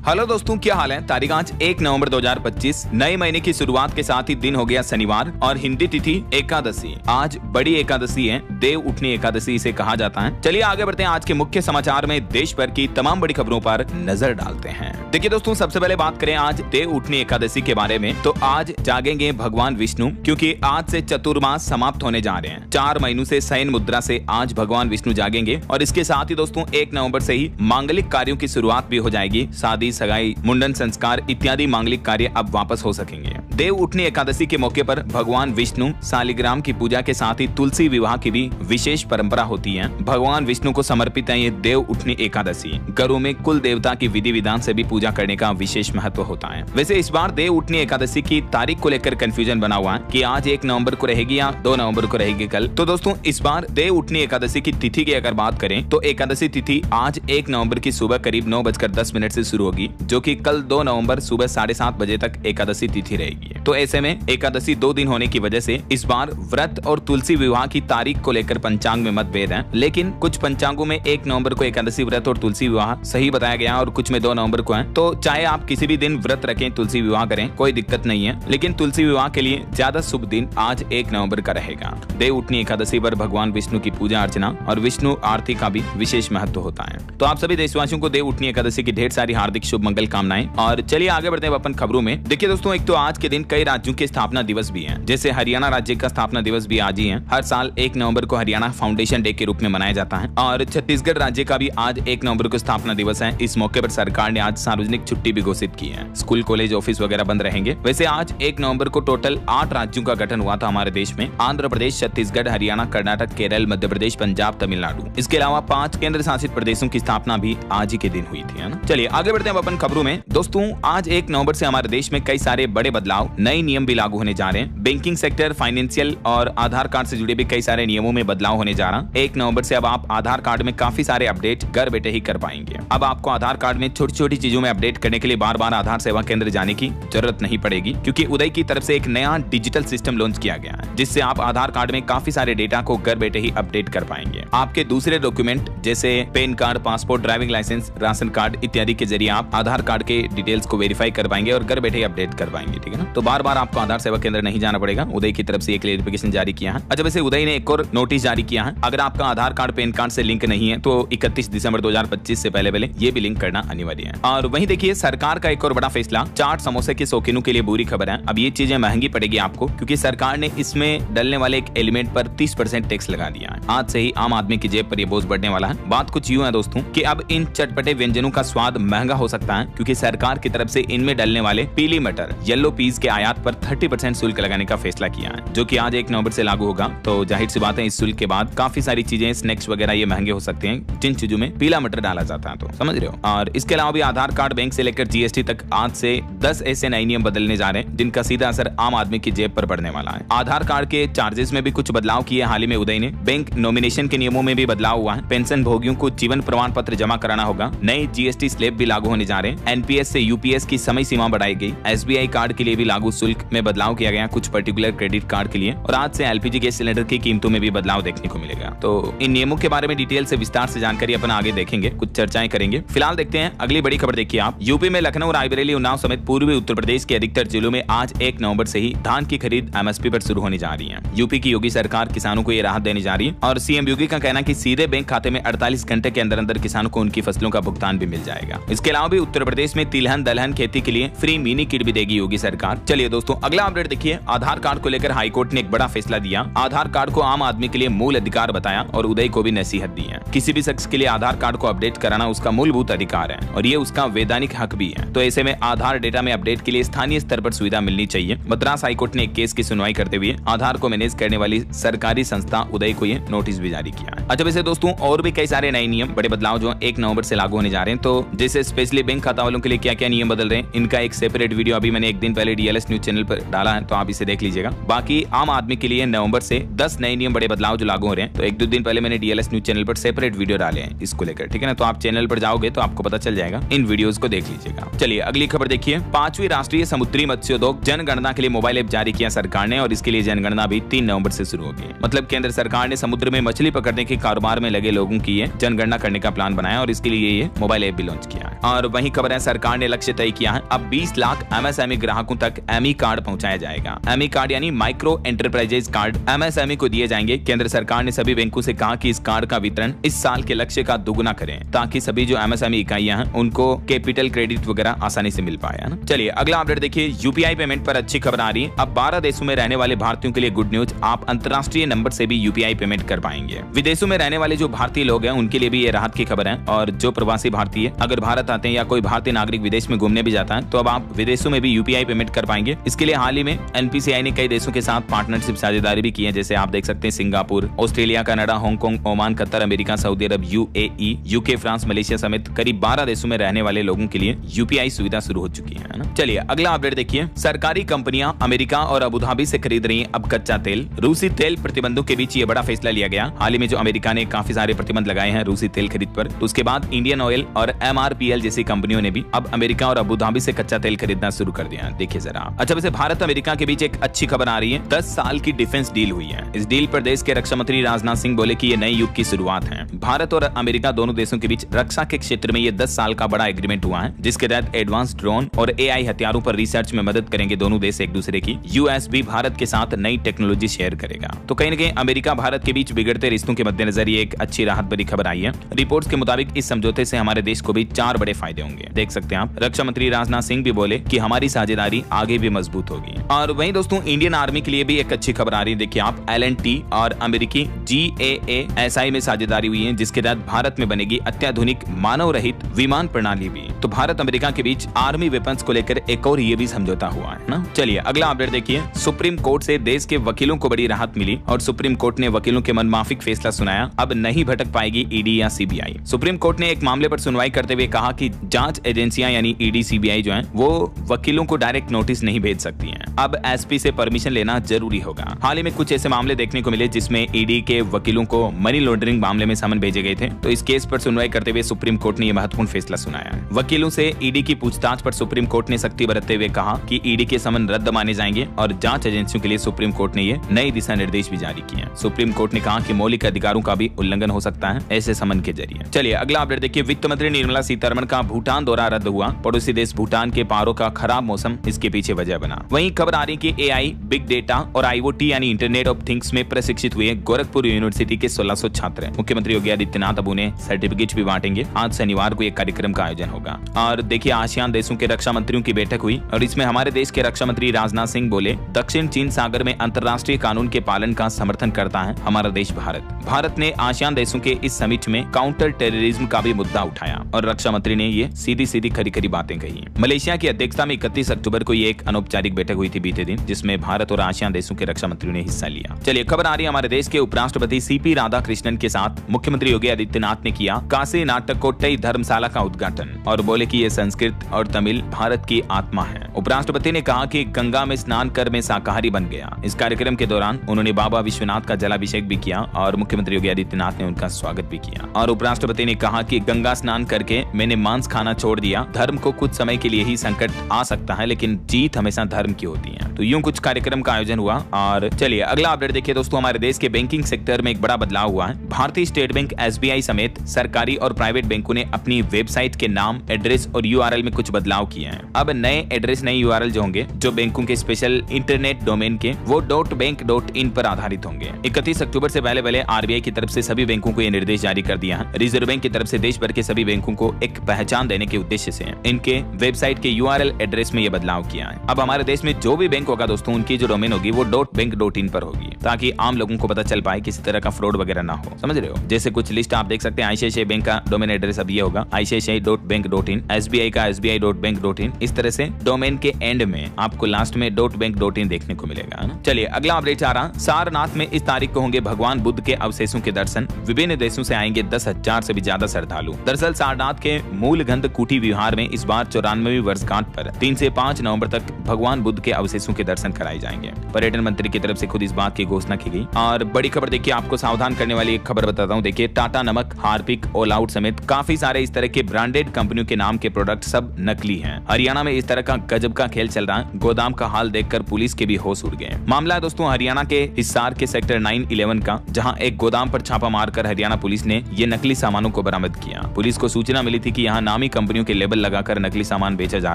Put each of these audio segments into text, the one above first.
Hello दोस्तों, क्या हाल है। तारीख आज 1 नवंबर 2025, नए महीने की शुरुआत के साथ ही दिन हो गया शनिवार और हिंदी तिथि एकादशी। आज बड़ी एकादशी है, देव उठनी एकादशी इसे कहा जाता है। चलिए आगे बढ़ते हैं। आज के मुख्य समाचार में देश भर की तमाम बड़ी खबरों पर नजर डालते हैं। देखिए दोस्तों, सबसे पहले बात करें आज देव उठनी एकादशी के बारे में, तो आज जागेंगे भगवान विष्णु, क्योंकि आज से चतुर्मास समाप्त होने जा रहे हैं। 4 महीनों से शयन मुद्रा से आज भगवान विष्णु जागेंगे और इसके साथ ही दोस्तों 1 नवंबर से ही मांगलिक कार्यों की शुरुआत भी हो जाएगी। शादी, सगाई, मुंडन संस्कार इत्यादि मांगलिक कार्य अब वापस हो सकेंगे। देव उठनी एकादशी के मौके पर भगवान विष्णु शालिग्राम की पूजा के साथ ही तुलसी विवाह की भी विशेष परंपरा होती है। भगवान विष्णु को समर्पित है ये देव उठनी एकादशी। घरों में कुल देवता की विधि विधान से भी पूजा करने का विशेष महत्व होता है। वैसे इस बार देव उठनी एकादशी की तारीख को लेकर कंफ्यूजन बना हुआ है कि आज 1 नवंबर को रहेगी या 2 नवंबर को रहेगी कल। तो दोस्तों इस बार देव उठनी एकादशी की तिथि की अगर बात करें तो एकादशी तिथि आज 1 नवंबर की सुबह करीब 9:10 से शुरू होगी, जो कि कल 2 नवंबर सुबह 7:30 बजे तक एकादशी तिथि रहेगी। तो ऐसे में एकादशी 2 दिन होने की वजह से इस बार व्रत और तुलसी विवाह की तारीख को लेकर पंचांग में मतभेद है। लेकिन कुछ पंचांगों में 1 नवंबर को एकादशी व्रत और तुलसी विवाह सही बताया गया और कुछ में 2 नवंबर को है। तो चाहे आप किसी भी दिन व्रत रखें, तुलसी विवाह करें, कोई दिक्कत नहीं है। लेकिन तुलसी विवाह के लिए ज्यादा शुभ दिन आज 1 नवंबर का रहेगा। देव उठनी एकादशी पर भगवान विष्णु की पूजा अर्चना और विष्णु आरती का भी विशेष महत्व होता है। तो आप सभी देशवासियों को देव उठनी एकादशी की ढेर सारी हार्दिक शुभ मंगल कामनाएं। और चलिए आगे बढ़ते हैं अपन खबरों में। देखिए दोस्तों, एक तो आज के दिन कई राज्यों के स्थापना दिवस भी हैं। जैसे हरियाणा राज्य का स्थापना दिवस भी आज ही है। हर साल 1 नवंबर को हरियाणा फाउंडेशन डे के रूप में मनाया जाता है। और छत्तीसगढ़ राज्य का भी आज 1 नवंबर को स्थापना दिवस है। इस मौके पर सरकार ने आज सार्वजनिक छुट्टी भी घोषित की है। स्कूल, कॉलेज, ऑफिस वगैरह बंद रहेंगे। वैसे आज 1 नवंबर को टोटल 8 राज्यों का गठन हुआ था हमारे देश में। आंध्र प्रदेश, छत्तीसगढ़, हरियाणा, कर्नाटक, केरल, मध्य प्रदेश, पंजाब, तमिलनाडु। इसके अलावा 5 केंद्र शासित प्रदेशों की स्थापना भी आज ही के दिन हुई थी, है ना। चलिए आगे बढ़ते हैं अपन खबरों में। दोस्तों आज 1 नवंबर से हमारे देश में कई सारे बड़े बदलाव, नए नियम भी लागू होने जा रहे हैं। बैंकिंग सेक्टर, फाइनेंशियल और आधार कार्ड से जुड़े भी कई सारे नियमों में बदलाव होने जा रहा है। 1 नवंबर से अब आप आधार कार्ड में काफी सारे अपडेट घर बैठे ही कर पाएंगे। अब आपको आधार कार्ड में छोटी छोटी चीजों में अपडेट करने के लिए बार बार आधार सेवा केंद्र जाने की जरूरत नहीं पड़ेगी, क्योंकि उदय की तरफ से एक नया डिजिटल सिस्टम लॉन्च किया गया है, जिससे आप आधार कार्ड में काफी सारे डेटा को घर बैठे ही अपडेट कर पाएंगे। आपके दूसरे डॉक्यूमेंट जैसे PAN card, passport, driving licence, ration card इत्यादि के जरिए आप आधार कार्ड के डिटेल्स को वेरीफाई कर पाएंगे और घर बैठे ही अपडेट कर पाएंगे, ठीक है ना। तो बार बार आपको आधार सेवा केंद्र नहीं जाना पड़ेगा। उदय की तरफ से एक क्लेरिफिकेशन जारी किया है। अच्छा, वैसे उदय ने एक और नोटिस जारी किया है। अगर आपका आधार कार्ड पैन कार्ड से लिंक नहीं है तो 31 दिसंबर 2025 से पहले ये भी लिंक करना अनिवार्य है। और वहीं देखिए सरकार का एक और बड़ा फैसला, चाट समोसे के शौकीनों के लिए बुरी खबर है। अब ये चीजें महंगी पड़ेगी आपको, क्योंकि सरकार ने इसमें डलने वाले एक एलिमेंट पर 30% टैक्स लगा दिया है। आज से ही आम आदमी की जेब पर ये बोझ बढ़ने वाला है। बात कुछ यूं है दोस्तों कि अब इन चटपटे व्यंजनों का स्वाद महंगा हो सकता है, क्योंकि सरकार की तरफ से इनमें डलने वाले पीली मटर, येलो पीस के आयात पर 30% शुल्क लगाने का फैसला किया है, जो कि आज 1 नवंबर से लागू होगा। तो जाहिर सी बात है इस शुल्क के बाद काफी सारी चीजें, स्नैक्स वगैरह ये महंगे हो सकते हैं जिन चीजों में पीला मटर डाला जाता है। तो समझ रहे हो। और इसके अलावा भी आधार कार्ड, बैंक से लेकर जीएसटी तक आज से 10 ऐसे नए नियम बदलने जा रहे हैं, जिनका सीधा असर आम आदमी की जेब पर पड़ने वाला है। आधार कार्ड के चार्जेस में भी कुछ बदलाव किए हाल ही में उदय ने। बैंक नॉमिनेशन के नियमों में भी बदलाव हुआ है। पेंशन भोगियों को जीवन प्रमाण पत्र जमा कराना होगा। नए जीएसटी स्लैब भी लागू होने जा रहे हैं। एनपीएस से यूपीएस की समय सीमा बढ़ाई गई। एसबीआई कार्ड के लिए भी लागू शुल्क में बदलाव किया गया, कुछ पर्टिकुलर क्रेडिट कार्ड के लिए। और आज से एलपीजी गैस सिलेंडर की कीमतों में भी बदलाव देखने को मिलेगा। तो इन नियमों के बारे में डिटेल से विस्तार से जानकारी अपन आगे देखेंगे, कुछ चर्चाएं करेंगे। फिलहाल देखते हैं अगली बड़ी खबर। देखिए आप, यूपी में लखनऊ, रायबरेली, उन्नाव समेत पूर्वी उत्तर प्रदेश के अधिकतर जिलों में आज 1 नवंबर से ही धान की खरीद एमएसपी पर शुरू होने जा रही है। यूपी की योगी सरकार किसानों को ये राहत देने जा रही है और सीएम योगी का कहना है कि सीधे बैंक खाते में 48 घंटे के अंदर अंदर किसानों को उनकी फसलों का भुगतान भी मिल जाएगा। इसके अलावा भी उत्तर प्रदेश में तिलहन दलहन खेती के लिए फ्री मिनी किट भी देगी योगी सरकार। चलिए दोस्तों अगला अपडेट देखिए। आधार कार्ड को लेकर हाईकोर्ट ने एक बड़ा फैसला दिया। आधार कार्ड को आम आदमी के लिए मूल अधिकार बताया और उदय को भी नसीहत दी है। किसी भी शख्स के लिए आधार कार्ड को अपडेट कराना उसका मूलभूत अधिकार है और ये उसका वैधानिक हक भी है। तो ऐसे में आधार डेटा में अपडेट के लिए स्थानीय स्तर पर सुविधा मिलनी चाहिए। मद्रास हाईकोर्ट ने एक केस की सुनवाई करते हुए आधार को मैनेज करने वाली सरकारी संस्था उदय को ये नोटिस भी जारी किया है। अच्छा, वैसे दोस्तों और भी कई सारे नए नियम, बड़े बदलाव जो 1 नवंबर से लागू होने जा रहे हैं। तो जैसे स्पेशली बैंक खाता वालों के लिए क्या क्या नियम बदल रहे हैं, इनका एक सेपरेट वीडियो अभी मैंने एक दिन पहले DLS न्यूज चैनल पर डाला है, तो आप इसे देख लीजिएगा। बाकी आम आदमी के लिए नवंबर से 10 नए नियम बड़े बदलाव जो लागू हो रहे हैं, तो 1-2 दिन पहले मैंने DLS न्यूज चैनल पर सेपरेट वीडियो डाले हैं इसको लेकर, ठीक है ना। तो आप चैनल पर जाओगे तो आपको पता चल जाएगा, इन वीडियोस को देख लीजिएगा। चलिए अगली खबर देखिए। 5वीं राष्ट्रीय समुद्री मत्स्योद्योग जनगणना के लिए मोबाइल ऐप जारी किया सरकार ने, और इसके लिए जनगणना भी 3 नवंबर से शुरू होगी। मतलब केंद्र सरकार ने समुद्र में मछली पकड़ने के कारोबार में लगे लोगों की ये जनगणना करने का प्लान बनाया, और इसके लिए ये मोबाइल ऐप भी लॉन्च किया है। और वही खबर है, सरकार ने लक्ष्य तय किया है, अब 20 लाख MSME ग्राहकों तक एमी कार्ड पहुंचाया जाएगा। एमी कार्ड यानी माइक्रो एंटरप्राइजेज कार्ड MSME को दिए जाएंगे। केंद्र सरकार ने सभी बैंकों से कहा कि इस कार्ड का वितरण इस साल के लक्ष्य का दुगुना करें, ताकि सभी जो MSME इकाइयां हैं उनको कैपिटल क्रेडिट वगैरह आसानी से मिल पाए, है ना। चलिए अगला अपडेट देखिए। UPI पेमेंट पर अच्छी खबर आ रही है। अब 12 देशों में रहने वाले भारतीयों के लिए गुड न्यूज, आप अंतर्राष्ट्रीय नंबर से भी UPI पेमेंट कर पाएंगे। विदेशों में रहने वाले जो भारतीय लोग हैं उनके लिए भी ये राहत की खबर है, और जो प्रवासी भारतीय अगर भारत आते हैं या कोई भारतीय नागरिक विदेश में घूमने भी जाता है, तो अब आप विदेशों में भी UPI पेमेंट कर पाएंगे। इसके लिए हाल ही में NPCI ने कई देशों के साथ पार्टनरशिप साझेदारी भी की है, जैसे आप देख सकते हैं Singapore, Australia, Canada, Hong Kong, Oman, Qatar, America, Saudi Arab, UAE, UK, France, Malaysia समेत करीब 12 देशों में रहने वाले लोगों के लिए UPI सुविधा शुरू हो चुकी है ना। चलिए अगला अपडेट देखिए। सरकारी कंपनियां अमेरिका और अबू धाबी से खरीद रही हैं अब कच्चा तेल। रूसी तेल प्रतिबंधों के बीच ये बड़ा फैसला लिया गया। हाल ही में जो अमेरिका ने काफी सारे प्रतिबंध लगाए हैं रूसी तेल खरीद पर, तो उसके बाद इंडियन ऑयल और MRPL जैसी कंपनियों ने भी अब अमेरिका और अबू धाबी से कच्चा तेल खरीदना शुरू कर दिया है। देखिए जरा। अच्छा, वैसे भारत अमेरिका के बीच एक अच्छी खबर आ रही है। 10 साल की डिफेंस डील हुई है। इस डील पर देश के रक्षा मंत्री राजनाथ सिंह बोले कि ये नए युग की शुरुआत है। भारत और अमेरिका दोनों देशों के बीच रक्षा के क्षेत्र में ये 10 साल का बड़ा एग्रीमेंट हुआ है, जिसके तहत एडवांस ड्रोन और AI हथियारों पर रिसर्च में मदद करेंगे दोनों देश एक दूसरे की। US भी भारत के साथ नई टेक्नोलॉजी शेयर करेगा। तो कहीं न कहीं अमेरिका भारत के बीच बिगड़ते रिश्तों के मद्देनजर ये एक अच्छी राहत भरी खबर आई है। रिपोर्ट्स के मुताबिक इस समझौते से हमारे देश को भी 4 बड़े फायदे होंगे। देख सकते हैं आप। रक्षा मंत्री राजनाथ सिंह भी बोले कि हमारी साझेदारी आगे भी मजबूत होगी। और वहीं दोस्तों इंडियन आर्मी के लिए भी एक अच्छी खबर आ रही है। देखिए आप, L&T और अमेरिकी GAASI में साझेदारी हुई है, जिसके तहत भारत में बनेगी अत्याधुनिक मानव रहित विमान प्रणाली भी। तो भारत अमेरिका के बीच आर्मी वेपन्स को लेकर एक और ये भी समझौता हुआ है ना। चलिए अगला अपडेट देखिए। सुप्रीम कोर्ट से देश के वकीलों को बड़ी राहत मिली, और सुप्रीम कोर्ट ने वकीलों के मनमाफिक फैसला सुनाया। अब नहीं भटक पाएगी ED या CBI। सुप्रीम कोर्ट ने एक मामले पर सुनवाई करते हुए कहा कि जांच एजेंसियां यानी ED CBI जो हैं, वो वकीलों को डायरेक्ट नोटिस नहीं भेज सकती हैं। अब SP से परमिशन लेना जरूरी होगा। हाल ही में कुछ ऐसे मामले देखने को मिले जिसमें ED के वकीलों को मनी लॉन्ड्रिंग मामले में समन भेजे गए थे। तो इस केस पर सुनवाई करते हुए सुप्रीम कोर्ट ने यह महत्वपूर्ण फैसला सुनाया है। वकीलों से ED की पूछताछ पर सुप्रीम कोर्ट ने सख्ती बरतते हुए कहा कि ED के समन रद्द माने जाएंगे, और जांच एजेंसियों के लिए सुप्रीम कोर्ट ने ये नए दिशा निर्देश भी जारी किए हैं। सुप्रीम कोर्ट ने कहा कि मौलिक अधिकारों का भी उल्लंघन हो सकता है ऐसे समन के जरिए। चलिए अगला अपडेट देखिए। वित्त मंत्री निर्मला सीतारमण का भूटान दौरा रद्द हुआ। पड़ोसी देश भूटान के पहाड़ों का खराब मौसम इसके पीछे वजह बना। वहीं खबर आ रही कि AI, बिग डेटा और IoT यानी इंटरनेट ऑफ थिंग्स में प्रशिक्षित हुए गोरखपुर यूनिवर्सिटी के 1600 छात्र। मुख्यमंत्री योगी आदित्यनाथ अब उन्हें सर्टिफिकेट भी बांटेंगे। आज शनिवार को एक कार्यक्रम का आयोजन होगा। और देखिए आसियान देशों के रक्षा मंत्रियों की बैठक हुई, और इसमें हमारे देश के रक्षा मंत्री राजनाथ सिंह बोले, दक्षिण चीन सागर में अंतर्राष्ट्रीय कानून के पालन का समर्थन करता है हमारा देश भारत। भारत ने आसियान देशों के इस समिट में काउंटर टेररिज्म का भी मुद्दा उठाया, और रक्षा मंत्री ने ये सीधी सीधी खरी खरी बातें कही। मलेशिया की अध्यक्षता में 31 अक्टूबर को ये एक अनौपचारिक बैठक हुई थी बीते दिन, जिसमें भारत और आसियान देशों के रक्षा मंत्रियों ने हिस्सा लिया। चलिए खबर आ रही है हमारे देश के उपराष्ट्रपति CP राधाकृष्णन के साथ मुख्यमंत्री योगी आदित्यनाथ ने किया काशी नाट्यकोट्टई धर्मशाला का उद्घाटन, और बोले कि ये संस्कृत और तमिल भारत की आत्मा है। उपराष्ट्रपति ने कहा कि गंगा में स्नान कर मैं शाकाहारी बन गया। इस कार्यक्रम के दौरान उन्होंने बाबा विश्वनाथ का जलाभिषेक भी किया, और मुख्यमंत्री योगी आदित्यनाथ ने उनका स्वागत भी किया। और उपराष्ट्रपति ने कहा कि गंगा स्नान करके मैंने मांस खाना छोड़ दिया। धर्म को कुछ समय के लिए ही संकट आ सकता है, लेकिन जीत हमेशा धर्म की होती है। तो यूं कुछ कार्यक्रम का आयोजन हुआ। और चलिए अगला अपडेट देखिए दोस्तों। हमारे देश के बैंकिंग सेक्टर में एक बड़ा बदलाव हुआ है। भारतीय स्टेट बैंक, SBI समेत सरकारी और प्राइवेट बैंकों ने अपनी वेबसाइट के नाम, एड्रेस और URL में कुछ बदलाव किए हैं। अब नए एड्रेस, नए URL जो होंगे, जो बैंकों के स्पेशल इंटरनेट डोमेन के, वो .bank.in पर आधारित होंगे। 31 अक्टूबर से पहले RBI की तरफ से सभी बैंकों को यह निर्देश जारी कर दिया है। रिजर्व बैंक की तरफ से देश भर के सभी बैंकों को एक पहचान देने के उद्देश्य से इनके वेबसाइट के URL एड्रेस में यह बदलाव किया है। अब हमारे देश में जो भी बैंक होगा दोस्तों, उनकी जो डोमेन होगी वो .bank.in पर होगी, ताकि आम लोगों को पता चल पाए किसी तरह का फ्रॉड वगैरह ना हो। समझ रहे हो? जैसे कुछ लिस्ट आप देख सकते हैं, ICICI बैंक का डोमेन एड्रेस अब ये होगा ICICI.bank.in, SBI का SBI.bank.in। इस तरह से डोमेन के एंड में आपको लास्ट में .bank.in देखने को मिलेगा। चलिए अगला अपडेट आ रहा, सारनाथ में इस तारीख को होंगे भगवान बुद्ध के अवशेषों के दर्शन। विभिन्न देशों से आएंगे 10,000 से भी ज्यादा श्रद्धालु। दरअसल सारनाथ के मूल गंध कुटी विहार में इस बार 94वीं वर्षगांठ पर 3 से 5 नवंबर तक भगवान बुद्ध के अवशेषों के दर्शन कराए जाएंगे। पर्यटन मंत्री की तरफ से खुद इस बात की घोषणा की गई। और बड़ी खबर देखिए, आपको सावधान करने वाली एक खबर बताता हूँ। देखिए, टाटा नमक, हार्पिक, ऑल आउट समेत काफी सारे इस तरह के ब्रांडेड कंपनियों के नाम के प्रोडक्ट सब नकली हैं। हरियाणा में इस तरह का गजब का खेल चल रहा है। गोदाम का हाल देखकर पुलिस के भी होश उड़ गए। मामला है दोस्तों हरियाणा के हिसार के सेक्टर 9/11 का, जहां एक गोदाम पर छापा मारकर हरियाणा पुलिस ने ये नकली सामानों को बरामद किया। पुलिस को सूचना मिली थी कि यहाँ नामी कंपनियों के लेबल लगाकर नकली सामान बेचा जा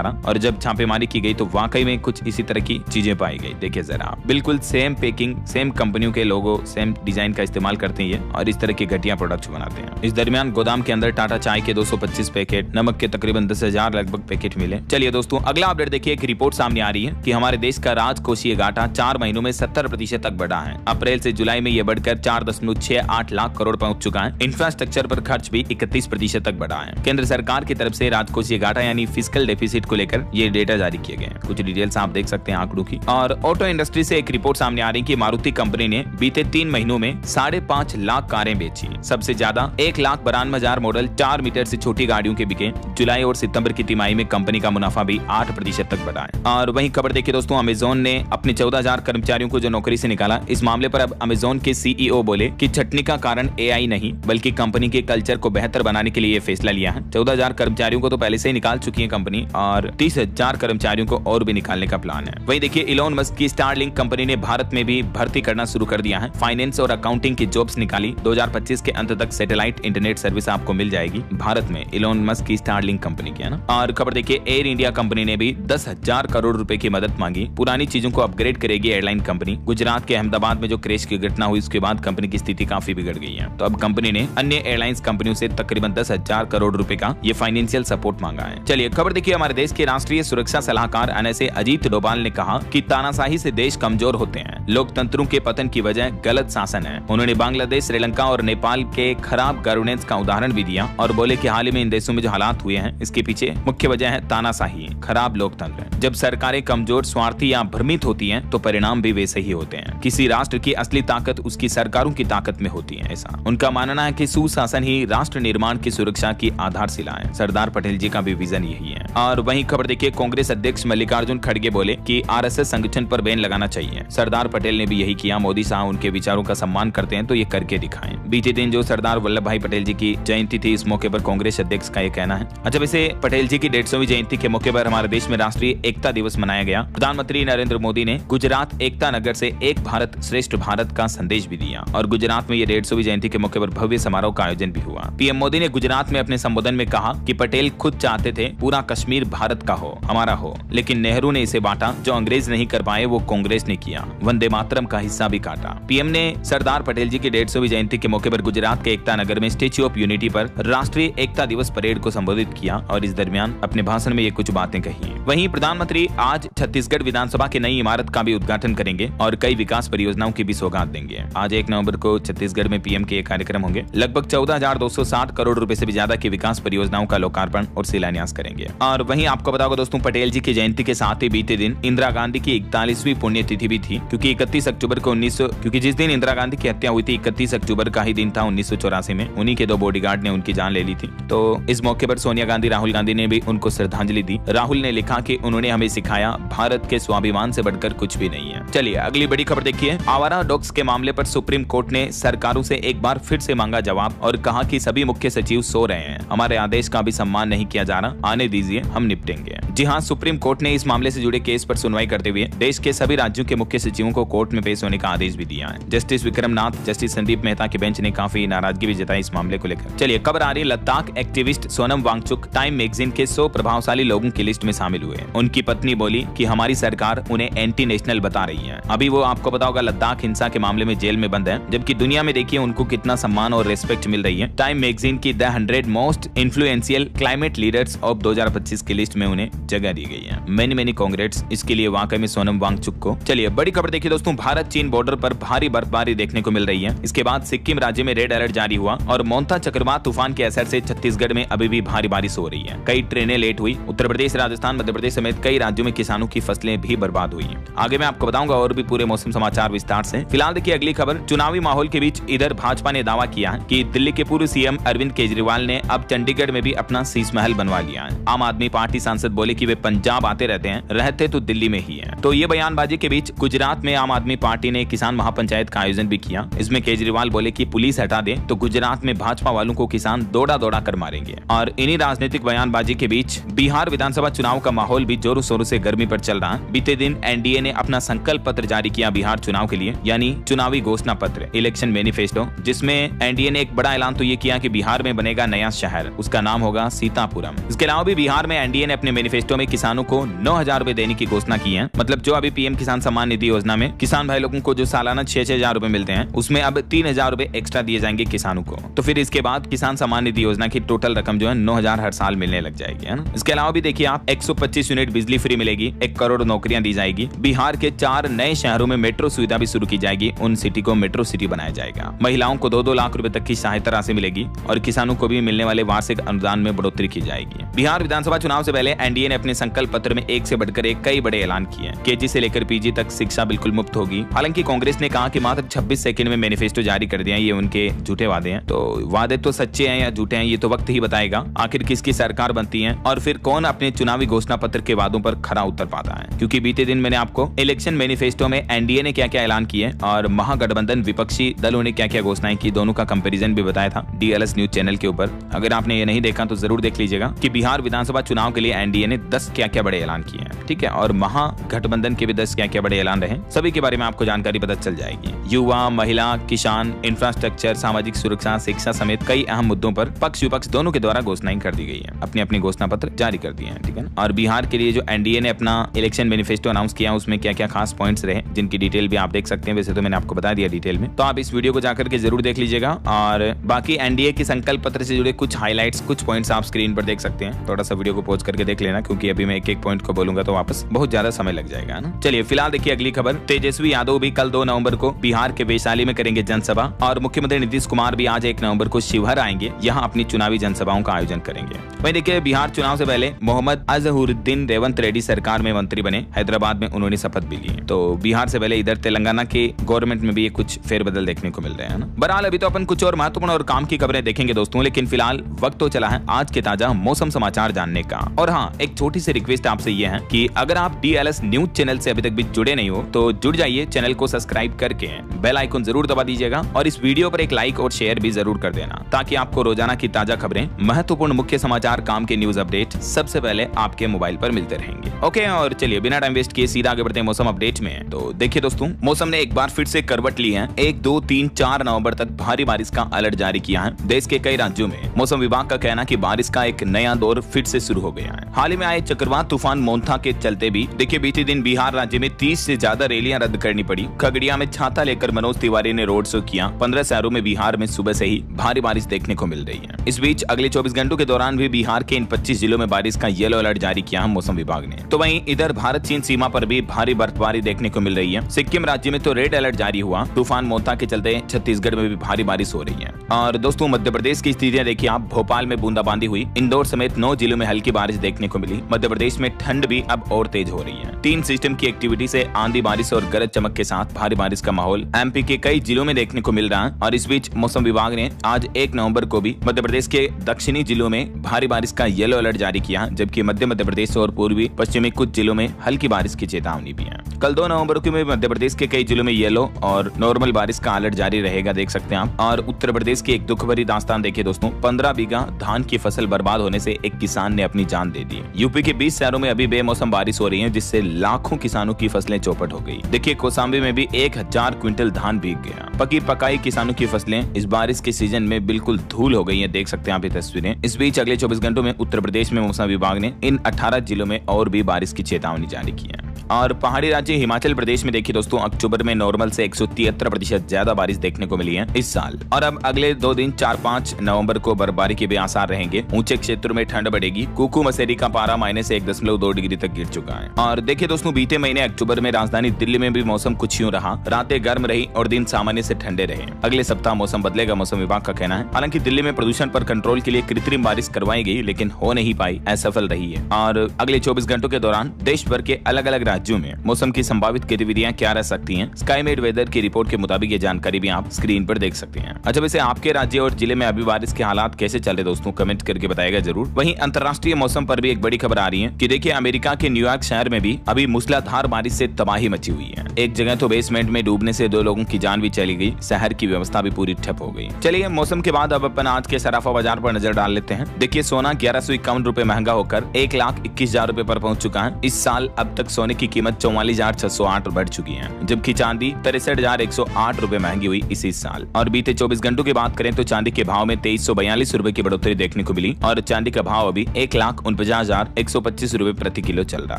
रहा, और जब छापेमारी की गई तो वाकई में कुछ इसी तरह की चीजें पाई गई। देखिए जरा, बिल्कुल सेम पैकिंग, सेम कंपनियों के लोगो, सेम डिजाइन का इस्तेमाल करते हैं ये, और इस तरह के घटिया प्रोडक्ट्स बनाते हैं। इस दरमियान गोदाम के अंदर टाटा चाय के 225 पैकेट, नमक के तकरीबन 10,000 लगभग पैकेट मिले। चलिए दोस्तों अगला अपडेट देखिए, एक रिपोर्ट सामने आ रही है कि हमारे देश का राजकोषीय घाटा 4 महीनों में 70% तक बढ़ा है। अप्रैल से जुलाई में यह बढ़कर 4.68 लाख करोड़ पहुंच चुका है। इंफ्रास्ट्रक्चर पर खर्च भी 31% तक बढ़ा है। केंद्र सरकार की तरफ से राजकोषीय घाटा यानी फिस्कल डेफिसिट को लेकर ये डेटा जारी किए गए। कुछ डिटेल्स आप देख सकते हैं आंकड़ों की। और ऑटो इंडस्ट्री से एक रिपोर्ट सामने आ रही है कि मारुति कंपनी ने बीते 3 महीनों में 5.5 लाख कारें बेची। सबसे ज्यादा 1,92,000 मॉडल 4 मीटर से छोटी गाड़ियों के बिके। जुलाई और सितंबर की तिमाही में कंपनी का मुनाफा भी 8% तक बढ़ा है। और वहीं खबर देखिए दोस्तों, अमेजोन ने अपने 14,000 कर्मचारियों को जो नौकरी से निकाला, इस मामले पर अब अमेजोन के CEO बोले कि छटनी का कारण AI नहीं बल्कि कंपनी के कल्चर को बेहतर बनाने के लिए ये फैसला लिया है। 14,000 कर्मचारियों को तो पहले से ही निकाल चुकी है कंपनी, और 30,000 कर्मचारियों को और भी निकालने का प्लान है। वहीं देखिए, इलोन मस्क की स्टारलिंक कंपनी ने भारत में भी भर्ती करना शुरू कर दिया है। फाइनेंस और अकाउंटिंग की जॉब्स निकाली। 2025 के अंत तक सैटेलाइट इंटरनेट सर्विस आपको मिल जाएगी भारत में, इलोन मस्क की स्टारलिंक कंपनी की है ना। और खबर देखिए, एयर इंडिया कंपनी ने भी 10,000 करोड़ रुपए की मदद मांगी। पुरानी चीजों को अपग्रेड करेगी एयरलाइन कंपनी। गुजरात के अहमदाबाद में जो क्रैश की घटना हुई उसके बाद कंपनी की स्थिति काफी बिगड़ गई है, तो अब कंपनी ने अन्य एयरलाइंस कंपनियों से तकरीबन 10,000 करोड़ रुपए का ये फाइनेंशियल सपोर्ट मांगा है। चलिए खबर देखिए, हमारे देश के राष्ट्रीय सुरक्षा सलाहकार NSA अजीत डोभाल ने कहा कि तानाशाही से देश कमजोर होते हैं। लोकतंत्रों के पतन की वजह गलत शासन है। उन्होंने बांग्लादेश, श्रीलंका और नेपाल के खराब गवर्नेंस का उदाहरण भी दिया और बोले कि हाल ही में इन देशों में जो हालात हुए हैं इसके पीछे मुख्य वजह है तानाशाही, खराब लोकतंत्र। जब सरकारें कमजोर, स्वार्थी या भ्रमित होती हैं तो परिणाम भी वैसे ही होते हैं। किसी राष्ट्र की असली ताकत उसकी सरकारों की ताकत में होती है। ऐसा उनका मानना है कि सुशासन ही राष्ट्र निर्माण की सुरक्षा की आधारशिला है। सरदार पटेल जी का भी विजन यही है। और वहीं खबर देखिए, कांग्रेस अध्यक्ष मल्लिकार्जुन खड़गे बोले कि RSS संगठन पर बैन लगाना चाहिए। सरदार पटेल ने भी यही किया। मोदी साहब उनके विचारों का सम्मान करते हैं तो ये करके दिखाएं। बीते दिन जो सरदार वल्लभ भाई पटेल जी की जयंती थी, इस मौके पर कांग्रेस अध्यक्ष का ये कहना है। अच्छा, वैसे पटेल जी की 150वीं जयंती के मौके पर हमारे देश में राष्ट्रीय एकता दिवस मनाया गया। प्रधानमंत्री नरेंद्र मोदी ने गुजरात एकता नगर से एक भारत श्रेष्ठ भारत का संदेश भी दिया और गुजरात में ये 150वीं जयंती के मौके पर भव्य समारोह का आयोजन भी हुआ। PM मोदी ने गुजरात में अपने संबोधन में कहा कि पटेल खुद चाहते थे पूरा कश्मीर भारत का हो, हमारा हो, लेकिन नेहरू ने इसे बांटा। जो अंग्रेज नहीं कर पाए वो कांग्रेस ने किया। वंदे मातरम का हिस्सा भी काटा। PM ने सरदार पटेल जी की 150वीं जयंती के मौके पर गुजरात के एकता नगर में स्टेच्यू ऑफ यूनिटी पर राष्ट्रीय एकता दिवस परेड को संबोधित किया और इस दरमियान अपने भाषण में ये कुछ बातें कही। वहीं प्रधानमंत्री आज छत्तीसगढ़ विधानसभा की नई इमारत का भी उद्घाटन करेंगे और कई विकास परियोजनाओं की भी सौगात देंगे। आज 1 नवंबर को छत्तीसगढ़ में PM के कार्यक्रम होंगे। लगभग 14,260 करोड़ रुपए से भी ज्यादा की विकास परियोजनाओं का लोकार्पण और शिलान्यास करेंगे। और वहीं आपको बताओ दोस्तों, पटेल जी की जयंती के साथ ही बीते दिन इंदिरा गांधी की 41वीं पुण्यतिथि भी थी, क्योंकि 31 अक्टूबर को क्योंकि जिस दिन इंदिरा गांधी की हत्या हुई थी 31 अक्टूबर का ही दिन था 1984 में। उन्हीं के 2 बॉडीगार्ड ने उनकी जान ले ली थी। तो इस मौके पर सोनिया गांधी, राहुल गांधी ने भी उनको श्रद्धांजलि दी। राहुल ने लिखा कि उन्होंने हमें सिखाया भारत के स्वाभिमान से बढ़कर कुछ भी नहीं है। चलिए अगली बड़ी खबर देखिए, आवारा डॉग्स के मामले पर सुप्रीम कोर्ट ने सरकारों से एक बार फिर से मांगा जवाब और कहा कि सभी मुख्य सचिव सो रहे हैं, हमारे आदेश का भी सम्मान नहीं किया जा रहा, आने दीजिए, हम निपटेंगे। जी हां, सुप्रीम कोर्ट ने इस मामले से जुड़े केस पर सुनवाई करते हुए देश के सभी राज्यों के मुख्य सचिवों को कोर्ट में पेश होने का आदेश भी दिया है। जस्टिस विक्रम नाथ, जस्टिस संदीप मेहता के बेंच ने काफी नाराजगी भी जताई इस मामले को लेकर। चलिए खबर आ रही है, Ladakh activist Sonam Wangchuk Time magazine के 100 प्रभावशाली लोगों की लिस्ट में शामिल हुए। उनकी पत्नी बोली कि हमारी सरकार उन्हें एंटी नेशनल बता रही है। अभी वो आपको पता होगा लद्दाख हिंसा के मामले में जेल में बंद है, जबकि दुनिया में देखिए उनको कितना सम्मान और रेस्पेक्ट मिल रही है। टाइम मैगजीन की the 100 most influential climate leaders of 2025 की लिस्ट में उन्हें जगह दी गई है। मैनी कांग्रेट्स इसके लिए वाकई में सोनम वांगचुक को। चलिए बड़ी खबर देखिए दोस्तों, भारत चीन बॉर्डर पर भारी बर्फबारी देखने को मिल रही है। इसके बाद सिक्किम राज्य में रेड अलर्ट जारी हुआ और मोंथा चक्रवात तूफान के असर से छत्तीसगढ़ में अभी भी भारी बारिश हो रही है। कई ट्रेनें लेट हुई। उत्तर प्रदेश, राजस्थान, मध्य प्रदेश समेत कई राज्यों में किसानों की फसलें भी बर्बाद हुई हैं। आगे मैं आपको बताऊंगा और भी पूरे मौसम समाचार विस्तार से। फिलहाल देखिए अगली खबर, चुनावी माहौल के बीच इधर भाजपा ने दावा किया है कि दिल्ली के पूर्व सीएम अरविंद केजरीवाल ने अब चंडीगढ़ में भी अपना शीश महल बनवा लिया है। आम आदमी पार्टी सांसद बोले कि वे पंजाब आते रहते हैं, रहते तो दिल्ली में ही हैं। तो ये बयानबाजी के बीच गुजरात में आम आदमी पार्टी ने किसान महापंचायत का आयोजन भी किया। इसमें केजरीवाल बोले कि पुलिस हटा दे तो गुजरात में भाजपा वालों को किसान दौड़ा दौड़ा कर मारेंगे। और इन्हीं राजनीतिक बयानबाजी के बीच बिहार विधानसभा चुनाव का माहौल भी जोरों शोरों से गर्मी पर चल रहा है। बीते दिन एनडीए ने अपना संकल्प पत्र जारी किया बिहार चुनाव के लिए, यानी चुनावी घोषणा पत्र, इलेक्शन मैनिफेस्टो, जिसमें एनडीए ने एक बड़ा ऐलान तो ये किया कि बिहार में बनेगा नया शहर, उसका नाम होगा सीतापुरम। इसके अलावा भी बिहार में एनडीए ने अपने मैनिफेस्टो में किसानों को 9,000 रुपए देने की घोषणा की है। मतलब जो अभी पीएम किसान सम्मान निधि योजना में किसान भाई लोगों को जो सालाना 6,000 रुपए मिलते हैं, उसमें अब 3,000 रुपए एक्स्ट्रा दिए जाएंगे किसानों को। तो फिर इसके बाद किसान सम्मान निधि योजना की टोटल रकम जो है 9,000 हर साल मिलने लग जाएगी, है ना। इसके अलावा भी देखिए आप 125 यूनिट बिजली फ्री मिलेगी, 1 करोड़ नौकरियां दी जाएगी। बिहार के 4 नए शहरों में मेट्रो सुविधा भी शुरू की जाएगी, उन सिटी को मेट्रो सिटी बनाया जाएगा। महिलाओं को 2-2 लाख रुपए तक की सहायता राशि मिलेगी और किसानों को भी मिलने वाले वार्षिक अनुदान में बढ़ोतरी की जाएगी। बिहार विधानसभा चुनाव से पहले एनडीए ने अपने संकल्प पत्र में एक से बढ़कर एक कई बड़े ऐलान किए हैं। केजी से लेकर पीजी तक शिक्षा बिल्कुल मुफ्त होगी। हालांकि कांग्रेस ने कहा कि मात्र 26 सेकंड में मैनिफेस्टो जारी कर दिया, ये उनके झूठे वादे हैं। तो वादे तो सच्चे हैं या झूठे हैं ये तो वक्त ही बताएगा। आखिर किसकी सरकार बनती है और फिर कौन अपने चुनावी घोषणा पत्र के वादों पर खरा उतर पाता है। क्योंकि बीते दिन मैंने आपको इलेक्शन मैनिफेस्टो में एनडीए ने क्या क्या ऐलान किए और महागठबंधन विपक्षी दलों ने क्या क्या घोषणाएं की, दोनों का कंपैरिजन भी बताया था डीएलएस न्यूज चैनल के ऊपर। अगर आपने ये नहीं देखा तो जरूर देख लीजिएगा कि बिहार विधानसभा चुनाव के लिए एनडीए ने 10 क्या क्या बड़े ऐलान किए हैं, ठीक है। और महागठबंधन के भी 10 क्या क्या बड़े ऐलान रहे, सभी के बारे में आपको जानकारी पता चल जाएगी। युवा, महिला, किसान, इंफ्रास्ट्रक्चर, सामाजिक सुरक्षा, शिक्षा समेत कई अहम मुद्दों पर पक्ष विपक्ष दोनों के द्वारा घोषणाएं कर दी गई है, अपने अपने घोषणा पत्र जारी कर दिए हैं, ठीक है। और बिहार के लिए जो एनडीए ने अपना इलेक्शन मैनिफेस्टो अनाउंस किया उसमें क्या क्या खास पॉइंट्स रहे, जिनकी डिटेल भी आप देख सकते हैं। वैसे तो मैंने आपको बता दिया डिटेल में, तो आप इस वीडियो को जाकर के जरूर देख लीजिएगा। और बाकी एनडीए के संकल्प पत्र से जुड़े कुछ हाइलाइट्स, कुछ पॉइंट्स आप स्क्रीन पर देख सकते हैं। थोड़ा सा वीडियो को पॉज करके देख लेना, क्योंकि अभी मैं एक एक पॉइंट को बोलूंगा तो वापस बहुत ज्यादा समय लग जाएगा ना। चलिए फिलहाल देखिए अगली खबर, तेजस्वी यादव भी कल 2 नवंबर को बिहार के वैशाली में करेंगे जनसभा और मुख्यमंत्री नीतीश कुमार भी आज 1 नवंबर को शिवहर आएंगे, यहाँ अपनी चुनावी जनसभाओं का आयोजन करेंगे। वहीं देखिए बिहार चुनाव से पहले मोहम्मद अजहरुद्दीन रेवंत रेड्डी सरकार में मंत्री बने, हैदराबाद में उन्होंने शपथ भी ली। तो बिहार से पहले इधर तेलंगाना के गवर्नमेंट में भी कुछ फेरबदल देखने को मिल रहे हैं ना। बहरहाल अभी तो अपन कुछ और महत्वपूर्ण और काम की खबरें देखेंगे दोस्तों, लेकिन फिलहाल वक्त तो चला है आज के ताजा मौसम समाचार जानने का। और हाँ, एक छोटी सी रिक्वेस्ट आपसे ये है कि अगर आप डीएलएस न्यूज चैनल से अभी तक भी जुड़े नहीं हो तो जुड़ जाइए, चैनल को सब्सक्राइब करके बेल आइकन जरूर दबा दीजिएगा और इस वीडियो पर एक लाइक और शेयर भी जरूर कर देना, ताकि आपको रोजाना की ताजा खबरें, महत्वपूर्ण मुख्य समाचार, काम के न्यूज अपडेट सबसे पहले आपके मोबाइल पर मिलते रहेंगे। ओके, और चलिए बिना टाइम वेस्ट किए सीधा आगे बढ़ते हैं मौसम अपडेट में। तो देखिए दोस्तों, मौसम ने एक बार फिर से करवट ली है। 1, 2, 3, 4 नवंबर तक भारी बारिश का अलर्ट जारी किया है देश के कई राज्यों में। मौसम विभाग का कहना कि बारिश का एक नया दौर फिर से शुरू हो गया है। हाल ही में आए चक्रवात तूफान मोंथा के चलते भी देखिए बीते दिन बिहार राज्य में 30 से ज्यादा रैलियां रद्द करनी पड़ी। खगड़िया में छाता लेकर मनोज तिवारी ने रोड शो किया। 15 शहरों में बिहार में सुबह से ही भारी बारिश देखने को मिल रही है। इस बीच अगले 24 घंटों के दौरान भी बिहार के इन 25 जिलों में बारिश का येलो अलर्ट जारी किया है मौसम विभाग ने। तो वहीं इधर भारत चीन सीमा पर भी भारी बर्फबारी देखने को मिल रही है। सिक्किम राज्य में तो रेड अलर्ट जारी हुआ। तूफान मोंथा के चलते छत्तीसगढ़ में भी भारी बारिश हो रही है। और दोस्तों मध्य प्रदेश की स्थितियां देखिए आप, भोपाल में बूंदाबांदी हुई, इंदौर समेत 9 जिलों में हल्की बारिश देखने को मिली। मध्य प्रदेश में ठंड भी अब और तेज हो रही है। 3 सिस्टम की एक्टिविटी से आंधी बारिश और गरज चमक के साथ भारी बारिश का माहौल एमपी के कई जिलों में देखने को मिल रहा है। और इस बीच मौसम विभाग ने आज 1 नवंबर को भी मध्य प्रदेश के दक्षिणी जिलों में भारी बारिश का येलो अलर्ट जारी किया, जबकि मध्य प्रदेश और पूर्वी पश्चिमी कुछ जिलों में हल्की बारिश की चेतावनी भी है। कल 2 नवंबर को मध्य प्रदेश के कई जिलों में येलो और नॉर्मल बारिश का अलर्ट जारी रहेगा, देख सकते हैं आप। और उत्तर प्रदेश की एक दुख भरी दास्तान देखिए दोस्तों, 15 बीघा धान की फसल बर्बाद होने से एक किसान ने अपनी जान दे दी। यूपी के 20 शहरों में अभी बेमौसम बारिश हो रही है, जिससे लाखों किसानों की फसलें चौपट हो गई। देखिए कौसाम्बी में भी 1000 क्विंटल धान भीग गया। पकी पकाई किसानों की फसलें इस बारिश के सीजन में बिल्कुल धूल हो गई है, देख सकते हैं आप ये तस्वीरें। इस बीच अगले 24 घंटों में उत्तर प्रदेश में मौसम विभाग ने इन 18 जिलों में और भी बारिश की चेतावनी जारी की है। और पहाड़ी राज्य हिमाचल प्रदेश में देखिए दोस्तों अक्टूबर में नॉर्मल से 173% ज्यादा बारिश देखने को मिली है इस साल। और अब अगले 2 दिन 4-5 नवंबर को बर्फबारी के भी आसार रहेंगे। ऊंचे क्षेत्रों में ठंड बढ़ेगी। कुकू मसेरी का पारा -1.2 डिग्री तक गिर चुका है। और देखिए दोस्तों बीते महीने अक्टूबर में राजधानी दिल्ली में भी मौसम कुछ यूं रहा। रातें गर्म रही और दिन सामान्य से ठंडे रहे। अगले सप्ताह मौसम बदलेगा, मौसम विभाग का कहना है। हालांकि दिल्ली में प्रदूषण पर कंट्रोल के लिए कृत्रिम बारिश करवाई गई लेकिन हो नहीं पाई, असफल रही है। और अगले 24 घंटों के दौरान देश भर के अलग अलग राज्यों में मौसम की संभावित गतिविधियां क्या रह सकती हैं, स्काईमेड वेदर की रिपोर्ट के मुताबिक ये जानकारी भी आप स्क्रीन पर देख सकते हैं। अच्छा वैसे आपके राज्य और जिले में अभी बारिश के हालात कैसे चल रहे दोस्तों, कमेंट करके बताएगा जरूर। वहीं अंतर्राष्ट्रीय मौसम पर भी एक बड़ी खबर आ रही है कि देखिए अमेरिका के न्यूयॉर्क शहर में भी अभी मूसलाधार बारिश से तबाही मची हुई है। एक जगह तो बेसमेंट में डूबने से 2 लोगों की जान भी चली गई। शहर की व्यवस्था भी पूरी ठप हो गई। चलिए मौसम के बाद अब अपन आज के सराफा बाजार पर नजर डाल लेते हैं। देखिए सोना 1151 रुपए महंगा होकर 1,21,000 रुपए पर पहुंच चुका है। इस साल अब तक सोने की कीमत 44,608 बढ़ चुकी है, जबकि चांदी 63,108 रुपए महंगी हुई इसी साल। और बीते 24 घंटों की बात करें तो चांदी के भाव में 2342 रुपए की बढ़ोतरी देखने को मिली और चांदी का भाव अभी 1,49,125 रुपए प्रति किलो चल रहा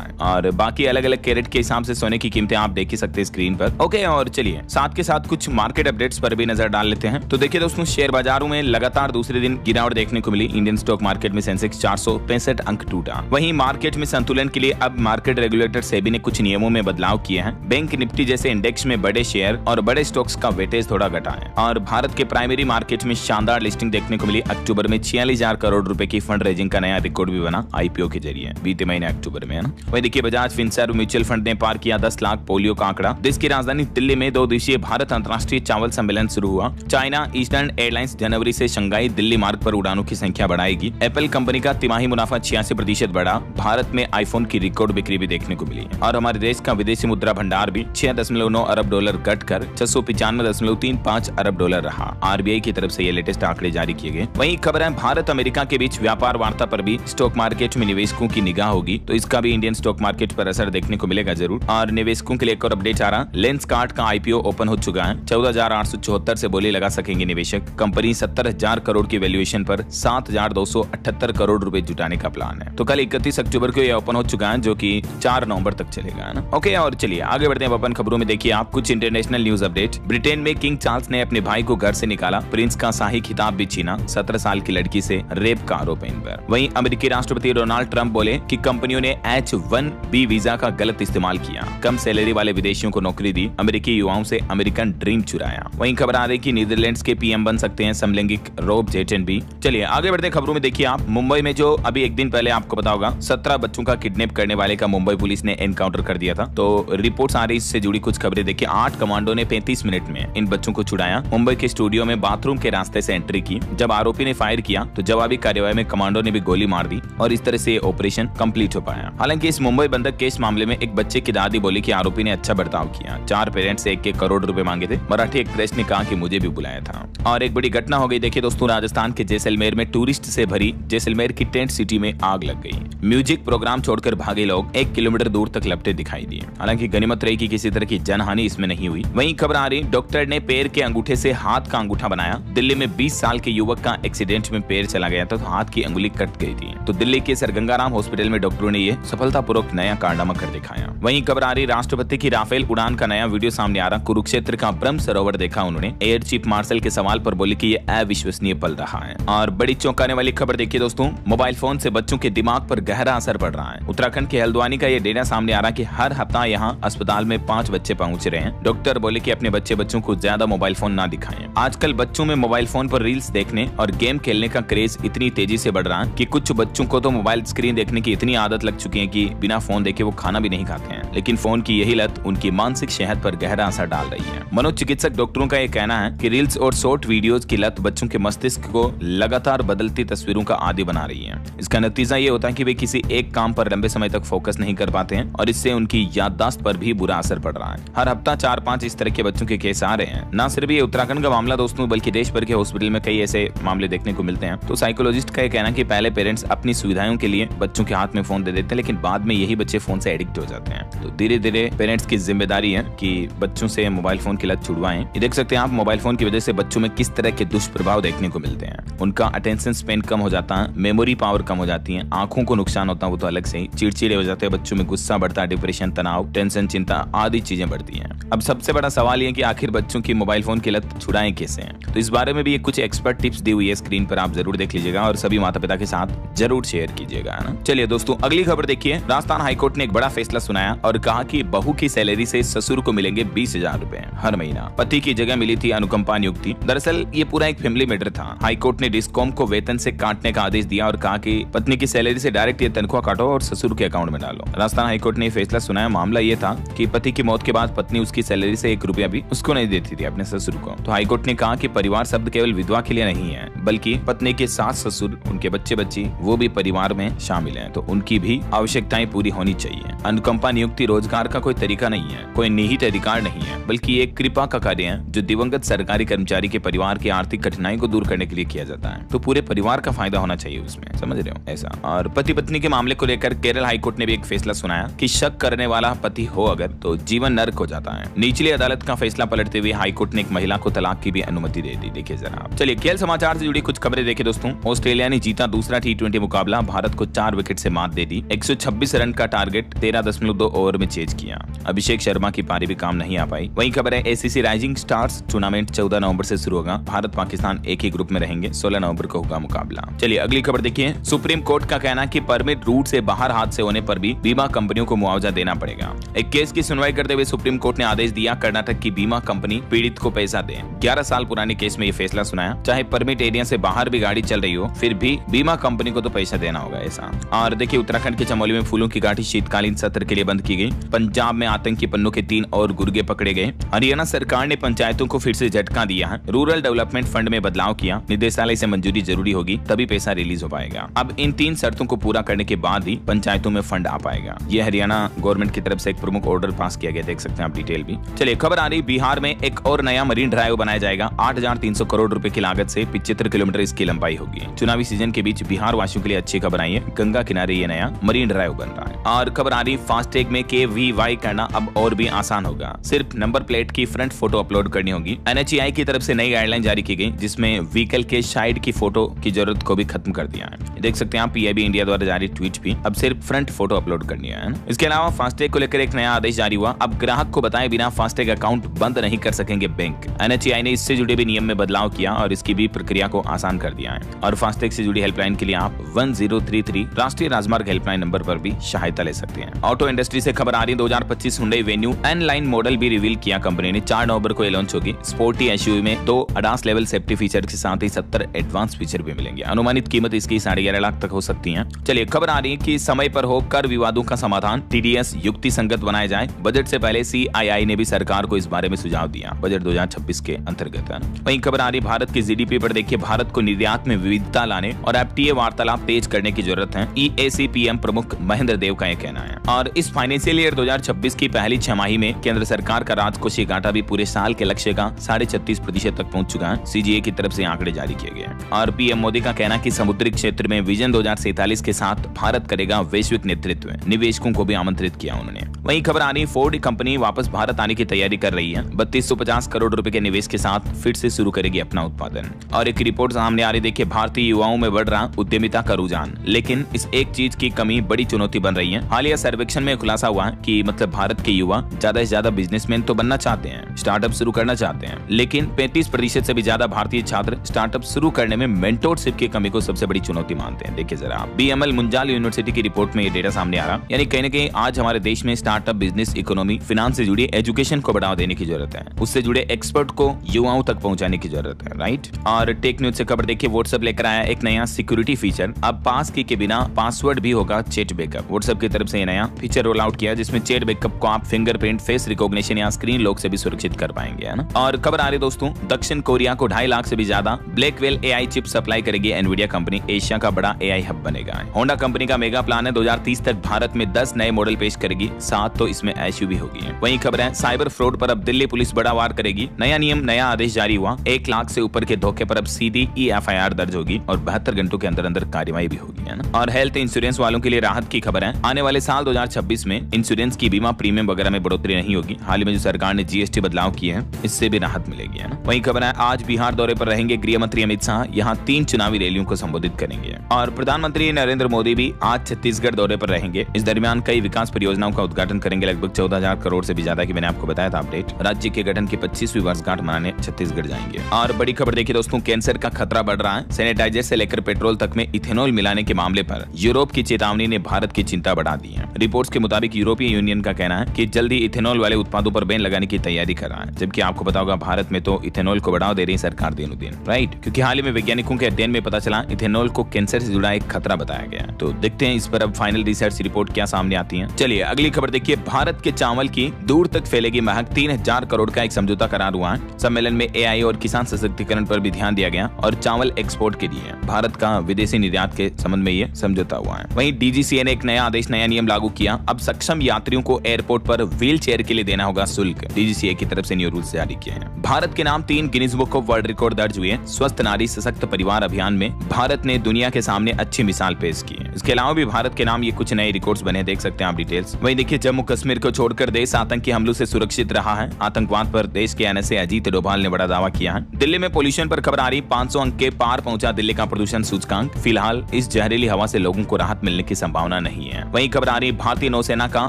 है। और बाकी अलग अलग कैरेट के हिसाब से सोने की कीमतें आप देख ही सकते हैं स्क्रीन पर। ओके और चलिए साथ के साथ कुछ मार्केट अपडेट्स पर भी नजर डाल लेते हैं। तो देखिए दोस्तों शेयर बाजारों में लगातार दूसरे दिन गिरावट देखने को मिली। इंडियन स्टॉक मार्केट में सेंसेक्स 465 अंक टूटा। वहीं मार्केट में संतुलन के लिए अब मार्केट रेगुलेटर सेबी ने कुछ नियमों में बदलाव किए हैं। बैंक निफ्टी जैसे इंडेक्स में बड़े शेयर और बड़े स्टॉक्स का वेटेज थोड़ा घटा है। और भारत के प्राइमरी मार्केट में शानदार लिस्टिंग देखने को मिली। अक्टूबर में 46,000 करोड़ रुपए की फंड रेजिंग का नया रिकॉर्ड भी बना आईपीओ के जरिए बीते महीने अक्टूबर में, है ना। वही देखिए बजाज फिनसर्व म्यूचुअल फंड ने पार किया 10 लाख पोलियो का आंकड़ा। देश की राजधानी दिल्ली में 2 दिवसीय भारत अंतर्राष्ट्रीय चावल सम्मेलन शुरू हुआ। चाइना ईस्टर्न एयरलाइंस जनवरी से शंघाई दिल्ली मार्ग पर उड़ानों की संख्या बढ़ाएगी। एप्पल कंपनी का तिमाही मुनाफा 86% बढ़ा। भारत में आईफोन की रिकॉर्ड बिक्री भी देखने को मिली। और हमारे देश का विदेशी मुद्रा भंडार भी 6.9 अरब डॉलर घटकर 695.35 अरब डॉलर रहा। आरबीआई की तरफ से ये लेटेस्ट आंकड़े जारी किए गए। वहीं खबर है भारत अमेरिका के बीच व्यापार वार्ता पर भी स्टॉक मार्केट में निवेशकों की निगाह होगी, तो इसका भी इंडियन स्टॉक मार्केट पर असर देखने को मिलेगा जरूर। और निवेशकों के लिए एक और अपडेट आ रहा, लेंसकार्ट का आईपीओ ओपन हो चुका है। 14,874 से बोली लगा सकेंगे निवेशक। कंपनी 70,000 करोड़ की वैल्यूएशन पर 7,278 करोड़ रुपए जुटाने का प्लान है। तो कल 31 अक्टूबर को यह ओपन हो चुका है, जो कि 4 नवंबर तक चलेगा, है ना। ओके और चलिए आगे बढ़ते हैं अपन खबरों में। देखिए आप कुछ इंटरनेशनल न्यूज अपडेट। ब्रिटेन में किंग चार्ल्स ने अपने भाई को घर से निकाला। प्रिंस का शाही खिताब भी छीना। 17 साल की लड़की से रेप का आरोप है इन पर। वहीं अमेरिकी राष्ट्रपति डोनाल्ड ट्रंप बोले कि कंपनियों ने H-1B वीजा का गलत इस्तेमाल किया। कम सैलरी वाले विदेशियों को नौकरी दी। अमेरिकी युवाओं से अमेरिकन ड्रीम चुराया। वहीं खबर आ रही कि नीदरलैंड्स के पीएम बन सकते हैं समलैंगिक रॉब जेटनबी। चलिए आगे बढ़ते हैं खबरों में। देखिए आप मुंबई में जो अभी एक दिन पहले आपको पता होगा 17 बच्चों का किडनैप करने वाले का मुंबई पुलिस ने एनकाउंटर कर दिया था। तो रिपोर्ट्स आ रही इससे जुड़ी कुछ खबरें। देखिए 8 कमांडो ने 35 मिनट में इन बच्चों को छुड़ाया। मुंबई के स्टूडियो में बाथरूम के रास्ते से एंट्री की। जब आरोपी ने फायर किया तो जवाबी कार्यवाही में कमांडो ने भी गोली मार दी और इस तरह से ऑपरेशन कंप्लीट हो पाया। हालांकि इस मुंबई बंधक केस मामले में एक बच्चे की दादी बोली कि आरोपी ने अच्छा बर्ताव किया। 4 पेरेंट्स से 1 करोड़ रुपए मांगे थे। मराठी एक्सप्रेस ने कहा कि मुझे भी बुलाया था। और एक बड़ी घटना हो गई। देखिए दोस्तों राजस्थान के जैसलमेर में टूरिस्ट से भरी जैसलमेर की टेंट सिटी में आग लग गई। म्यूजिक प्रोग्राम छोड़कर भागे लोग 1 किलोमीटर दूर तक लपटे दिखाई दिए। हालांकि गनीमत रही कि किसी तरह की जनहानि इसमें नहीं हुई। वहीं खबर आ रही डॉक्टर ने पैर के अंगूठे से हाथ का अंगूठा बनाया। दिल्ली में 20 साल के युवक का एक्सीडेंट में पैर चला गया था तो हाथ की अंगुली कट गई थी। तो दिल्ली के सरगंगाराम हॉस्पिटल में डॉक्टरों ने यह सफलतापूर्वक नया कारनामा कर दिखाया। वहीं खबर आ रही राष्ट्रपति की राफेल उड़ान का नया वीडियो सामने आ रहा। कुरुक्षेत्र का ब्रह्म सरोवर देखा उन्होंने। एयर चीफ मार्शल के सवाल पर बोले कि यह अविश्वसनीय पल रहा है। और बड़ी चौंकाने वाली खबर देखिए दोस्तों, मोबाइल फोन से बच्चों के दिमाग पर गहरा असर पड़ रहा है। उत्तराखंड के हल्द्वानी का यह डेटा सामने आ रहा कि हर हफ्ता यहाँ अस्पताल में 5 बच्चे पहुंच रहे हैं। डॉक्टर बोले कि अपने बच्चों को ज्यादा मोबाइल फोन ना दिखाएं। आजकल बच्चों में मोबाइल फोन पर रील्स देखने और गेम खेलने का क्रेज इतनी तेजी से बढ़ रहा है कि कुछ बच्चों को तो मोबाइल स्क्रीन देखने की इतनी आदत लग चुकी है कि बिना फोन देखे वो खाना भी नहीं खाते हैं। लेकिन फोन की यही लत उनकी मानसिक सेहत पर गहरा असर डाल रही है। मनोचिकित्सक डॉक्टरों का यह कहना है कि रील्स और शॉर्ट वीडियोस की लत बच्चों के मस्तिष्क को लगातार बदलती तस्वीरों का आदी बना रही है। इसका नतीजा ये होता है कि वे किसी एक काम पर लंबे समय तक फोकस नहीं कर पाते हैं और इससे उनकी याददाश्त पर भी बुरा असर पड़ रहा है। हर हफ्ता 4-5 इस तरह के बच्चों के केस आ रहे हैं। न सिर्फ ये उत्तराखंड का मामला दोस्तों, बल्कि देश भर के हॉस्पिटल में कई ऐसे मामले देखने को मिलते हैं। तो साइकोलॉजिस्ट का यह कहना है कि पहले पेरेंट्स अपनी सुविधाओं के लिए बच्चों के हाथ में फोन दे देते हैं, लेकिन बाद में यही बच्चे फोन से एडिक्ट हो जाते हैं। तो धीरे धीरे पेरेंट्स की जिम्मेदारी है कि बच्चों से मोबाइल फोन की लत छुड़वाएं। ये देख सकते हैं आप मोबाइल फोन की वजह से बच्चों में किस तरह के दुष्प्रभाव देखने को मिलते हैं। उनका अटेंशन स्पेन कम हो जाता है, मेमोरी पावर कम हो जाती है, आंखों को नुकसान होता है, वो तो अलग से ही, चिड़चिड़े हो जाते हैं, बच्चों में गुस्सा बढ़ता है, डिप्रेशन, तनाव, टेंशन, चिंता आदि चीजें बढ़ती हैं। अब सबसे बड़ा सवाल ये कि आखिर बच्चों की मोबाइल फोन की लत छुड़ाएं कैसे हैं? तो इस बारे में भी कुछ एक्सपर्ट टिप्स दी हुई है, स्क्रीन पर आप जरूर देख लीजिएगा और सभी माता पिता के साथ जरूर शेयर कीजिएगा, है ना। चलिए दोस्तों, अगली खबर देखिए। राजस्थान हाईकोर्ट ने एक बड़ा फैसला सुनाया और कहा कि बहू की सैलरी से ससुर को मिलेंगे 20,000 रुपए हर महीना। पति की जगह मिली थी अनुकंपा नियुक्ति। दरअसल ये पूरा एक फैमिली मैटर था। हाईकोर्ट ने डिस्कॉम को वेतन से काटने का आदेश दिया और कहा कि पत्नी की सैलरी से डायरेक्ट ये तनख्वाह काटो और ससुर के अकाउंट में डालो। राजस्थान हाईकोर्ट ने फैसला सुनाया। मामला ये था कि पति की मौत के बाद पत्नी उसकी सैलरी से 1 रुपया भी उसको नहीं देती थी, अपने ससुर को। तो हाईकोर्ट ने कहा कि परिवार शब्द केवल विधवा के लिए नहीं है, बल्कि पत्नी के सास ससुर, उनके बच्चे बच्ची, वो भी परिवार में शामिल हैं, तो उनकी भी आवश्यकताएं पूरी होनी चाहिए। अनुकंपा नियुक्ति रोजगार का कोई तरीका नहीं है, कोई निहित अधिकार नहीं है, बल्कि एक कृपा का कार्य है जो दिवंगत सरकारी कर्मचारी के परिवार की आर्थिक कठिनाई को दूर करने के लिए किया जाता है। तो पूरे परिवार का फायदा होना चाहिए उसमें, समझ रहे हो ऐसा। और पति पत्नी के मामले को लेकर केरल हाईकोर्ट ने भी एक फैसला सुनाया कि शक करने वाला पति हो अगर तो जीवन नर्क हो जाता है। निचली अदालत का फैसला पलटते हुए हाईकोर्ट ने एक महिला को तलाक की भी अनुमति दे दी। देखिए जरा आप। चलिए खेल समाचार से जुड़ी कुछ खबरें देखिए दोस्तों। ऑस्ट्रेलिया ने जीता दूसरा T20 मुकाबला, भारत को 4 विकेट से मात दे दी। 126 रन का टारगेट 13.2 ओवर में चेज किया। अभिषेक शर्मा की पारी भी काम नहीं आ पाई। वहीं खबर है ACC राइजिंग स्टार्स टूर्नामेंट 14 नवंबर से शुरू होगा। भारत पाकिस्तान एक ही ग्रुप में रहेंगे। 16 नवंबर को होगा मुकाबला। चलिए अगली खबर देखिए। सुप्रीम कोर्ट का कहना है कि परमिट रूट से बाहर हादसे होने पर भी बीमा कंपनियों को मुआवजा देना पड़ेगा। एक केस की सुनवाई करते हुए सुप्रीम कोर्ट ने आदेश दिया कर्नाटक की बीमा कंपनी पीड़ित को पैसा दे। 11 साल पुराने केस में ये फैसला सुनाया। चाहे परमिट एरिया से बाहर भी गाड़ी चल रही हो, फिर भी बीमा कंपनी को तो पैसा देना होगा ऐसा। और देखिए उत्तराखंड के चमोली में फूलों की घाटी शीतकालीन सत्र के लिए बंद की गई। पंजाब में आतंकी पन्नों के 3 और गुर्गे पकड़े गए। हरियाणा सरकार ने पंचायतों को फिर से झटका दिया है। रूरल डेवलपमेंट फंड में बदलाव किया। निदेशालय से मंजूरी जरूरी होगी तभी पैसा रिलीज हो पाएगा। अब इन 3 शर्तों को पूरा करने के बाद ही पंचायतों में फंड आ पाएगा। यह हरियाणा गवर्नमेंट की तरफ से एक प्रमुख ऑर्डर पास किया गया, देख सकते हैं आप डिटेल भी। चलिए खबर आ रही, बिहार में एक और नया मरीन ड्राइव बनाया जाएगा। 8,300 करोड़ रुपए की लागत से 75 किलोमीटर इसकी लंबाई होगी। चुनावी सीजन के बीच बिहार वासियों के लिए अच्छी खबर आई है। गंगा किनारे ये नया मरीन ड्राइव बन रहा है। और खबर आ रही, फास्टैग में KVY करना अब और भी आसान होगा। सिर्फ नंबर प्लेट की फ्रंट फोटो अपलोड करनी होगी। NHAI की तरफ से नई गाइडलाइन जारी की गई, जिसमें व्हीकल के साइड की फोटो की जरूरत को भी खत्म कर दिया है। देख सकते हैं आप PIB इंडिया द्वारा जारी ट्वीट भी अब सिर्फ फ्रंट फोटो अपलोड करनी है। इसके अलावा फास्टैग को लेकर एक नया आदेश जारी हुआ। अब ग्राहक को बताए बिना फास्टैग अकाउंट बंद नहीं कर सकेंगे बैंक। NHAI ने इससे जुड़े भी नियम में बदलाव किया और इसकी भी प्रक्रिया को आसान कर दिया है। और फास्टैग से जुड़ी हेल्पलाइन के लिए आप 1033 राष्ट्रीय राजमार्ग हेल्पलाइन नंबर पर भी सहायता ले सकते हैं। ऑटो इंडस्ट्री से खबर आ रही है, 2025 Hyundai venue N line model भी रिवील किया कंपनी ने। 4 नवंबर को लॉन्च होगी। स्पोर्टी SUV में 2 ADAS लेवल सेफ्टी फीचर के साथ ही 70 एडवांस फीचर भी मिलेंगे। अनुमानित कीमत इसकी 11.5 लाख तक हो सकती है। चलिए खबर आ रही है कि समय पर हो कर विवादों का समाधान, TDS युक्ति संगत बनाया जाए। बजट से पहले CII ने भी सरकार को इस बारे में सुझाव दिया, बजट 2026 के अंतर्गत है। वहीं खबर आ रही भारत की GDP पर देखिए। भारत को निर्यात में विविधता लाने और FTA वार्तालाप तेज करने की जरूरत है, EAC-PM प्रमुख महेंद्र देव का यह कहना है। और इस फाइनेंशियल ईयर 2026 की पहली छमाही में केंद्र सरकार का राजकोषीय घाटा भी पूरे साल के लक्ष्य का 36.5% तक पहुंच चुका है। CGA की तरफ से आंकड़े जारी किए गए हैं। और PM मोदी का कहना कि समुद्री क्षेत्र में विजन 2047 के साथ भारत करेगा वैश्विक नेतृत्व। निवेशकों को भी आमंत्रित किया उन्होंने। वहीं खबर आ रही, फोर्ड कंपनी वापस भारत आने की तैयारी कर रही है। 3250 करोड़ रुपए के निवेश के साथ फिर से शुरू करेगी अपना उत्पादन। और एक रिपोर्ट सामने आ रही, देखिए भारतीय युवाओं में बढ़ रहा उद्यमिता का रुझान, लेकिन इस एक चीज की कमी बड़ी चुनौती बन रही है। हालिया सर्वेक्षण में खुलासा हुआ है कि मतलब भारत के युवा ज्यादा से ज्यादा बिजनेसमैन तो बनना चाहते हैं, स्टार्टअप शुरू करना चाहते हैं, लेकिन 35% से भी ज्यादा भारतीय छात्र स्टार्टअप शुरू करने में मेंटोरशिप की कमी को सबसे बड़ी चुनौती मानते हैं। देखिए जरा, BML मुंजाल यूनिवर्सिटी की रिपोर्ट में ये डेटा सामने आ रहा, यानी कहीं न कहीं आज हमारे देश में स्टार्टअप, बिजनेस, इकोनॉमी, फिनांस से जुड़ी एजुकेशन को बढ़ावा देने की जरूरत है। उससे जुड़े एक्सपर्ट को युवाओं तक पहुंचाने की जरूरत है, राइट। और टेक न्यूज से खबर देखिए, व्हाट्सएप लेकर आया एक नया सिक्योरिटी फीचर। अब पास की के बिना पासवर्ड भी होगा चैट बैकअप। व्हाट्सएप की तरफ से नया फीचर रोल आउट किया, जिसमें चैट बैकअप को आप फिंगरप्रिंट, फेस रिकॉग्निशन या स्क्रीन लॉक से भी सुरक्षित कर पाएंगे, है ना। और खबर आ रही दोस्तों, दक्षिण कोरिया को 2.5 लाख से भी ज्यादा ब्लैकवेल AI चिप सप्लाई करेगी एनवीडिया कंपनी। एशिया का बड़ा AI हब बनेगा। होंडा कंपनी का मेगा प्लान है, 2030 तक भारत में 10 नए मॉडल पेश करेगी, 7 तो इसमें SUV होगी। वहीं खबर है, साइबर फ्रॉड पर अब दिल्ली पुलिस बड़ा वार करेगी। नया नियम, नया आदेश जारी हुआ। 1 लाख से ऊपर के धोखे पर अब सीधी FIR दर्ज होगी और 72 घंटों के अंदर अंदर कार्रवाई भी होगी, है ना। और हेल्थ इंश्योरेंस वालों के लिए राहत की खबर है। आने वाले साल 2026 में इंश्योरेंस की बीमा प्रीमियम वगैरह में बढ़ोतरी नहीं होगी। हाल ही में जो सरकार ने जीएसटी बदलाव किए हैं, इससे भी राहत मिलेगी, है ना। वहीं खबर है, आज बिहार दौरे पर रहेंगे गृह मंत्री अमित शाह, यहाँ 3 चुनावी रैलियों को संबोधित करेंगे। और प्रधानमंत्री नरेंद्र मोदी भी आज छत्तीसगढ़ दौरे पर रहेंगे। इस दरमियान कई विकास परियोजनाओं का उद्घाटन करेंगे। लगभग 14,000 करोड़ से भी ज्यादा की मैंने आपको बताया था अपडेट। राज्य के गठन की 25वीं वर्षगांठ मनाने छत्तीसगढ़ जाएंगे। और बड़ी खबर देखिए दोस्तों, कैंसर का खतरा बढ़ रहा है। सैनिटाइजर से लेकर पेट्रोल तक में इथेनॉल मिलाने के मामले पर यूरोप की चेतावनी ने भारत की चिंता बढ़ा दी है। रिपोर्ट्स के मुताबिक यूरोपीय यूनियन का कहना है कि जल्दी इथेनॉल वाले उत्पादों पर बैन लगाने की तैयारी कर रहा है। जबकि आपको पता होगा भारत में तो इथेनॉल को बढ़ावा दे रही सरकार दिनों दिन, राइट। क्योंकि हाल ही में वैज्ञानिकों के अध्ययन में पता चला इथेनॉल को कैंसर से जुड़ा एक खतरा बताया गया। तो देखते हैं इस पर अब फाइनल रिसर्च रिपोर्ट क्या सामने आती है। चलिए अगली खबर देखिए, भारत के चावल की दूर तक फैलेगी महक। 3,000 करोड़ का एक समझौता करार हुआ है। सम्मेलन में एआई और किसान सशक्तिकरण पर भी ध्यान दिया गया और चावल एक्सपोर्ट के लिए भारत का विदेशी निर्यात के संबंध में ये समझौता हुआ है। वहीं डीजीसीए ने एक नया आदेश, नया नियम लागू किया। अब सक्षम यात्रियों को एयरपोर्ट पर व्हील चेयर के लिए देना होगा शुल्क। डीजीसीए की तरफ से न्यू रूल्स जारी किए हैं। भारत के नाम 3 Guinness book of world record दर्ज हुए। स्वस्थ नारी सशक्त परिवार अभियान में भारत ने दुनिया के सामने अच्छी मिसाल पेश की है। इसके अलावा भी भारत के नाम ये कुछ नए रिकॉर्ड्स बने, देख सकते हैं आप डिटेल्स। वहीं देखिए, जम्मू कश्मीर को छोड़कर देश आतंकी हमलों से सुरक्षित रहा है। आतंकवाद पर देश के एनएसए अजीत डोभाल ने बड़ा दावा किया है। दिल्ली में पोल्यूशन पर खबर आ रही, 500 अंक के पार पहुंचा दिल्ली का प्रदूषण सूचकांक। फिलहाल इस जहरीली हवा से लोगों को राहत मिलने की संभावना नहीं है। वहीं खबर आ रही, भारतीय नौसेना का